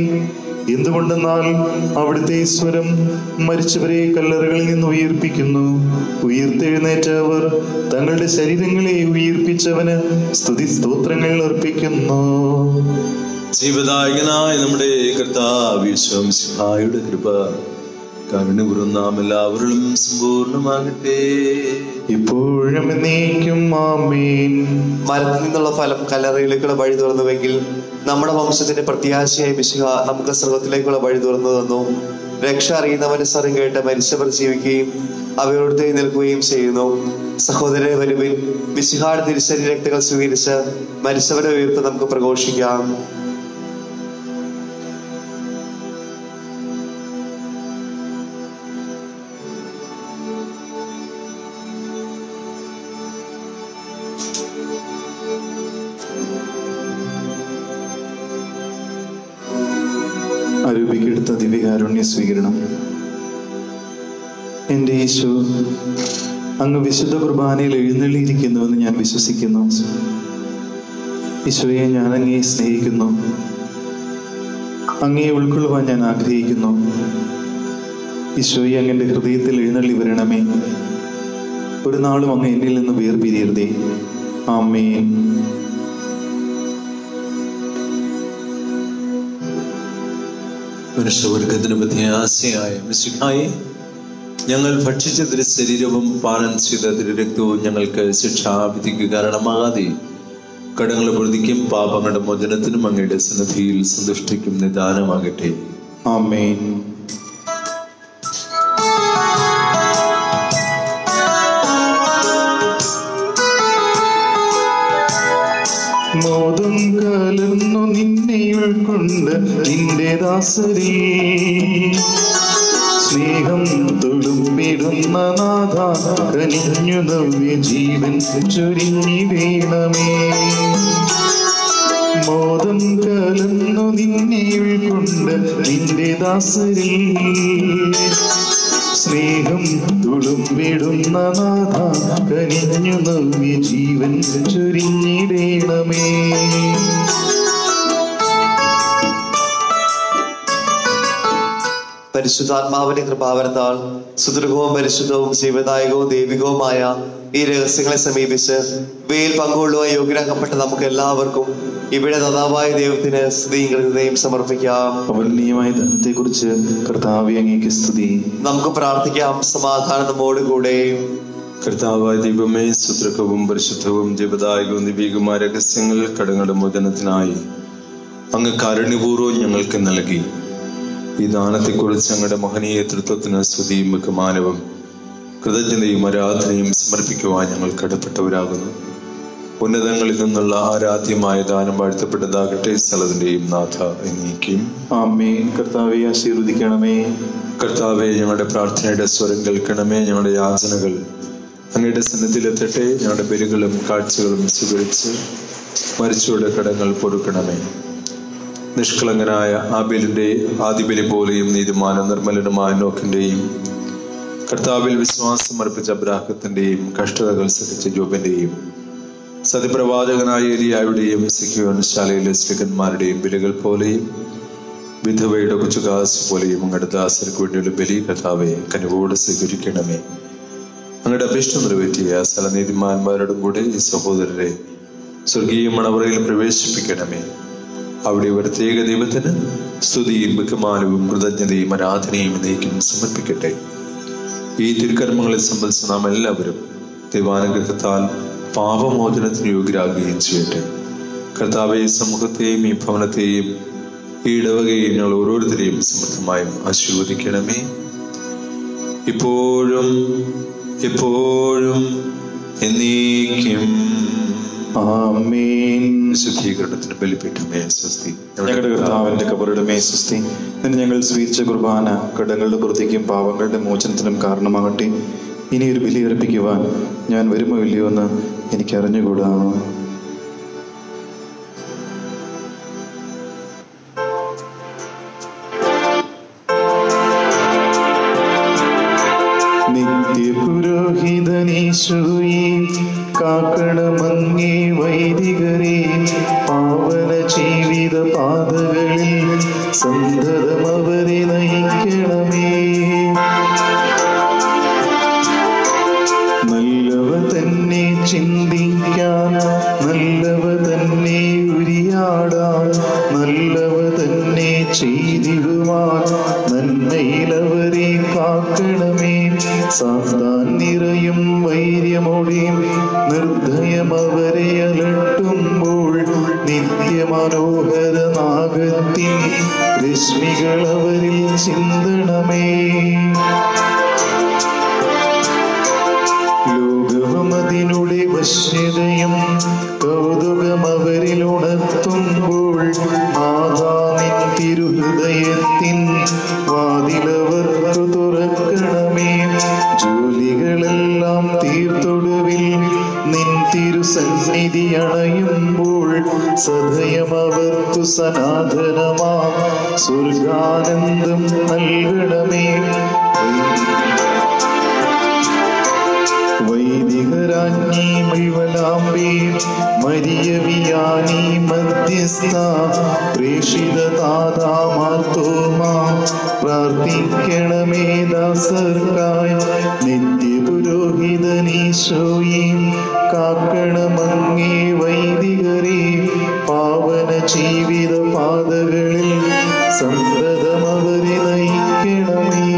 എന്തുകൊണ്ടെന്നാൽ അവിടുത്തെ സ്വരം മരിച്ചവരെ കല്ലറകളിൽ നിന്ന് ഉയർപ്പിക്കുന്നു. ഉയർത്തെഴുന്നേറ്റവർ തങ്ങളുടെ ശരീരങ്ങളെ ഉയർപ്പിച്ചവന് സ്തുതി സ്തോത്രങ്ങൾ അർപ്പിക്കുന്നു. ജീവദായകനായ നമ്മുടെ കർത്താവ് യേശു മിശിഹായുടെ കൃപ കാരുണ്യപൂർവ്വം നാം എല്ലാവരിലും സമ്പൂർണ്ണമാകട്ടെ. ഇപ്പോഴും എന്നേക്കും ആമേൻ. മരത്തിൽ നിന്നുള്ള ഫലം കല്ലറയിലേക്കുള്ള വഴി തുറന്നുവെങ്കിൽ നമ്മുടെ വംശത്തിന്റെ പ്രത്യാശയായ മിശിഹ നമുക്ക് സ്വർഗത്തിലേക്കുള്ള വഴി തുറന്നു തന്നു. രക്ഷ അറിയുന്നവന്റെ സ്വരം കേട്ട് മരിച്ചവർ ജീവിക്കുകയും അവയോട് നിൽക്കുകയും ചെയ്യുന്നു. സഹോദരരെ വരുവിൻ, മിശിഹായുടെ തിരുശരീര രക്തങ്ങൾ സ്വീകരിച്ച് മരിച്ചവരെ ഉയർത്ത് നമുക്ക് പ്രഘോഷിക്കാം. അരൂപിക്കെടുത്ത ദിവ്യകാരുണ്യ സ്വീകരണം. എൻ്റെ യേശു, അങ്ങ് വിശുദ്ധ കുർബാനയിൽ എഴുന്നള്ളിയിരിക്കുന്നുവെന്ന് ഞാൻ വിശ്വസിക്കുന്നു. ഈശോയെ, ഞാൻ അങ്ങയെ സ്നേഹിക്കുന്നു. അങ്ങയെ ഉൾക്കൊള്ളുവാൻ ഞാൻ ആഗ്രഹിക്കുന്നു. ഈശോയെ, അങ്ങയുടെ ഹൃദയത്തിൽ എഴുന്നള്ളി വരണമേ. ഒരു നാളും അങ്ങ് എന്നിൽ നിന്ന് വേർപിരിയരുതേ. ആമേൻ. മനുഷ്യവർഗത്തിന് പ്രത്യാശയായ മിശിഹായെ, ഞങ്ങൾ ഭക്ഷിച്ച തിരു ശരീരവും പാനം ചെയ്ത തിരു രക്തവും ഞങ്ങൾക്ക് ശിക്ഷാവിധിക്ക് കാരണമാകാതെ കടങ്ങളുടെ പ്രതിക്കും പാപങ്ങളുടെ മോചനത്തിനും അങ്ങയുടെ സന്നിധിയിൽ സന്തുഷ്ടിക്കും നിദാനമാകട്ടെ. ആമേൻ. മോദം കലർന്നു നിന്നെ ഉൾക്കൊണ്ട് നിന്റെ ദാസരിൽ സ്നേഹം തുളുമ്പിടുന്ന നാഥ കനിഞ്ഞു നവ്യ ജീവൻ ചൊരിഞ്ഞിടേണമേ. മോദം കലർന്നു നിന്നെ ഉൾക്കൊണ്ട് നിന്റെ ദാസരിൽ സ്നേഹം തുളുമ്പിടുന്ന നാഥ കനിഞ്ഞു നവ്യ ജീവൻ ചൊരിഞ്ഞിടേണമേ. പരിശുദ്ധാത്മാവിന്റെ കൃപാവരത്താൽ സുദൃഢവും പരിശുദ്ധവും ജീവദായകവും ദൈവികവുമായ ഈ രഹസ്യങ്ങളെ സമീപിച്ച് ഇവയിൽ പങ്കുകൊള്ളുവാൻ യോഗ്യരാക്കപ്പെട്ട നമുക്ക് എല്ലാവർക്കും ഇവിടെ ദാതാവായ ദൈവത്തിന് സ്തുതിയും കൃതയും സമർപ്പിക്കാം. അവർണ്ണീയമായ ദാനത്തെ കുറിച്ച് കർത്താവേ അങ്ങേക്ക് സ്തുതി. നമുക്ക് പ്രാർത്ഥിക്കാം. സമാധാനം നമ്മോടുകൂടെ. കർത്താവായ ദൈവമേ, സുദൃഢവും പരിശുദ്ധവും ജീവദായകവും ദൈവികമായ രഹസ്യങ്ങൾ കടങ്ങളുടെ മോചനത്തിനായി അങ്ങ് കാരുണ്യപൂർവ്വം ഞങ്ങൾക്ക് നൽകി. ഈ ദാനത്തെക്കുറിച്ച് ഞങ്ങളുടെ മഹനീയ തൃത്വത്തിന് സ്തുതിയും ബഹുമാനവും കൃതജ്ഞതയും ആരാധനയും സമർപ്പിക്കുവാൻ ഞങ്ങൾ കടപ്പെട്ടവരാകുന്നു. ഉന്നതങ്ങളിൽ നിന്നുള്ള ആരാധ്യമായ ദാനം വാഴ്ത്തപ്പെട്ടതാകട്ടെ. സ്ഥലത്തിന്റെയും നാഥ എന്നേക്കും ആമേൻ. കർത്താവേ ആശീർവദിക്കണമേ. കർത്താവെ, ഞങ്ങളുടെ പ്രാർത്ഥനയുടെ സ്വരം കേൾക്കണമേ. ഞങ്ങളുടെ യാചനകൾ അങ്ങയുടെ സന്നിധിയിലെത്തട്ടെ. ഞങ്ങളുടെ ബലികളും കാഴ്ചകളും സ്വീകരിച്ച് മരിച്ചവരുടെ കടങ്ങൾ പൊറുക്കണമേ. നിഷ്കളങ്കനായ ആബേലിന്റെ ആദിബലി പോലെയും നീതിമാനും നിർമ്മലനുമായ നോക്കിന്റെയും കർത്താവിൽ വിശ്വാസം അർപ്പിച്ച അബ്രാഹത്തിന്റെയും കഷ്ടതകൾ സഹിച്ച ജോബിന്റെയും സത്യപ്രവാചകനായ എലിയായുടെയും സിഖിയോൻ ശാലയിലെ സ്ത്രീകന്മാരുടെയും ബലികൾ പോലെയും വിധവയുടെ കൊച്ചുകാസ് പോലെയും അങ്ങയുടെ ദാസർക്ക് വേണ്ടിയുള്ള ബലി കർത്താവെ കനിവോട് സ്വീകരിക്കണമേ. അങ്ങയുടെ അഭിഷ്ടം നിറവേറ്റിയ സ്ഥലനീതിമാന്മാരോടും കൂടെ ഈ സഹോദരരെ സ്വർഗീയ മണവറയിൽ പ്രവേശിപ്പിക്കണമേ. അവിടെ പ്രത്യേക ദൈവത്തിന് സ്തുതിയും ബഹുമാനവും കൃതജ്ഞതയും ആരാധനയും എന്നേക്കും സമർപ്പിക്കട്ടെ. ഈ തിരുക്കർമ്മങ്ങളെ സംബന്ധിച്ച് നാം എല്ലാവരും ദൈവാനുഗ്രഹത്താൽ പാപമോചനത്തിന് യോഗ്യരാകുകയും ചെയ്യട്ടെ. കർത്താവെ, ഈ സമൂഹത്തെയും ഈ ഭവനത്തെയും ഈ ഇടവകയെയും ഞങ്ങൾ ഓരോരുത്തരെയും സമൃദ്ധമായും ആശീർവദിക്കണമേ. ഇപ്പോഴും എപ്പോഴും എന്നേക്കും ആമേൻ. ശുദ്ധീകരണത്തിന് ബലിപീഠമേ സ്വസ്തി. ഞങ്ങളുടെ കർത്താവിന്റെ കബറിടമേ സ്വസ്തി. ഇന്ന് ഞങ്ങൾ സ്വീകരിച്ച കുർബാന കടങ്ങളുടെ പുറത്തേക്കും പാപങ്ങളുടെ മോചനത്തിനും കാരണമാകട്ടെ. ഇനി ഒരു ബലി അർപ്പിക്കുവാൻ ഞാൻ വരുമോ ഇല്ലയോ എന്ന് എനിക്ക് അറിഞ്ഞുകൂടാ. നിത്യപുരോഹിതനീശോയേ, കാക്കണമങ്ങേ വൈദികരെ, പാവന ജീവിത പാതകളിൽ സന്തതം അവരെ നയിക്കണമേ. നല്ലവ തന്നെ ചിന്തിക്കാൻ, നല്ലവ തന്നെ ഉരിയാടാൻ, നല്ലവ തന്നെ ചെയ്തിടുവാൻ നന്മയിലവരെ കാക്കണമേ. സാത്താൻ നിറയും വൈര്യമോടെയും നിർദ്ദയം അവരെ അലട്ടുമ്പോൾ നിത്യമനോഹര നാഗത്തിൻ രശ്മികൾ അവരിൽ ചിന്തണമേ. ലോകവും അതിനുടെ വശ്യതയും കൗതുകം അവരിൽ ഉണർത്തുമ്പോൾ ആദാമിൻ തിരുഹൃദയത്തിൻ വാതിലവർക്ക് തുറക്കണമേ. ജോലികളെല്ലാം തീർത്തൊടുവിൽ നിൻ തിരുസന്നിധി അണയുമ്പോൾ സദയം അവർക്കു സനാതനമാ സ്വർഗാനന്ദം നൽകണമേ. വൈദികരാജ്ഞി മൈവലാംബേ, മരിയവിയാനി മധ്യസ്ഥ, പ്രേഷിത താതാ മാർത്തോമാ, പ്രാർത്ഥിക്കണമേ ദാസർക്കായി. നിത്യപുരോഹിതനീശോയേ, കാക്കണമങ്ങേ വൈദികരെ, പാവന ജീവിത പാതകളിൽ സമ്പ്രദമവരെ നയിക്കണമേ.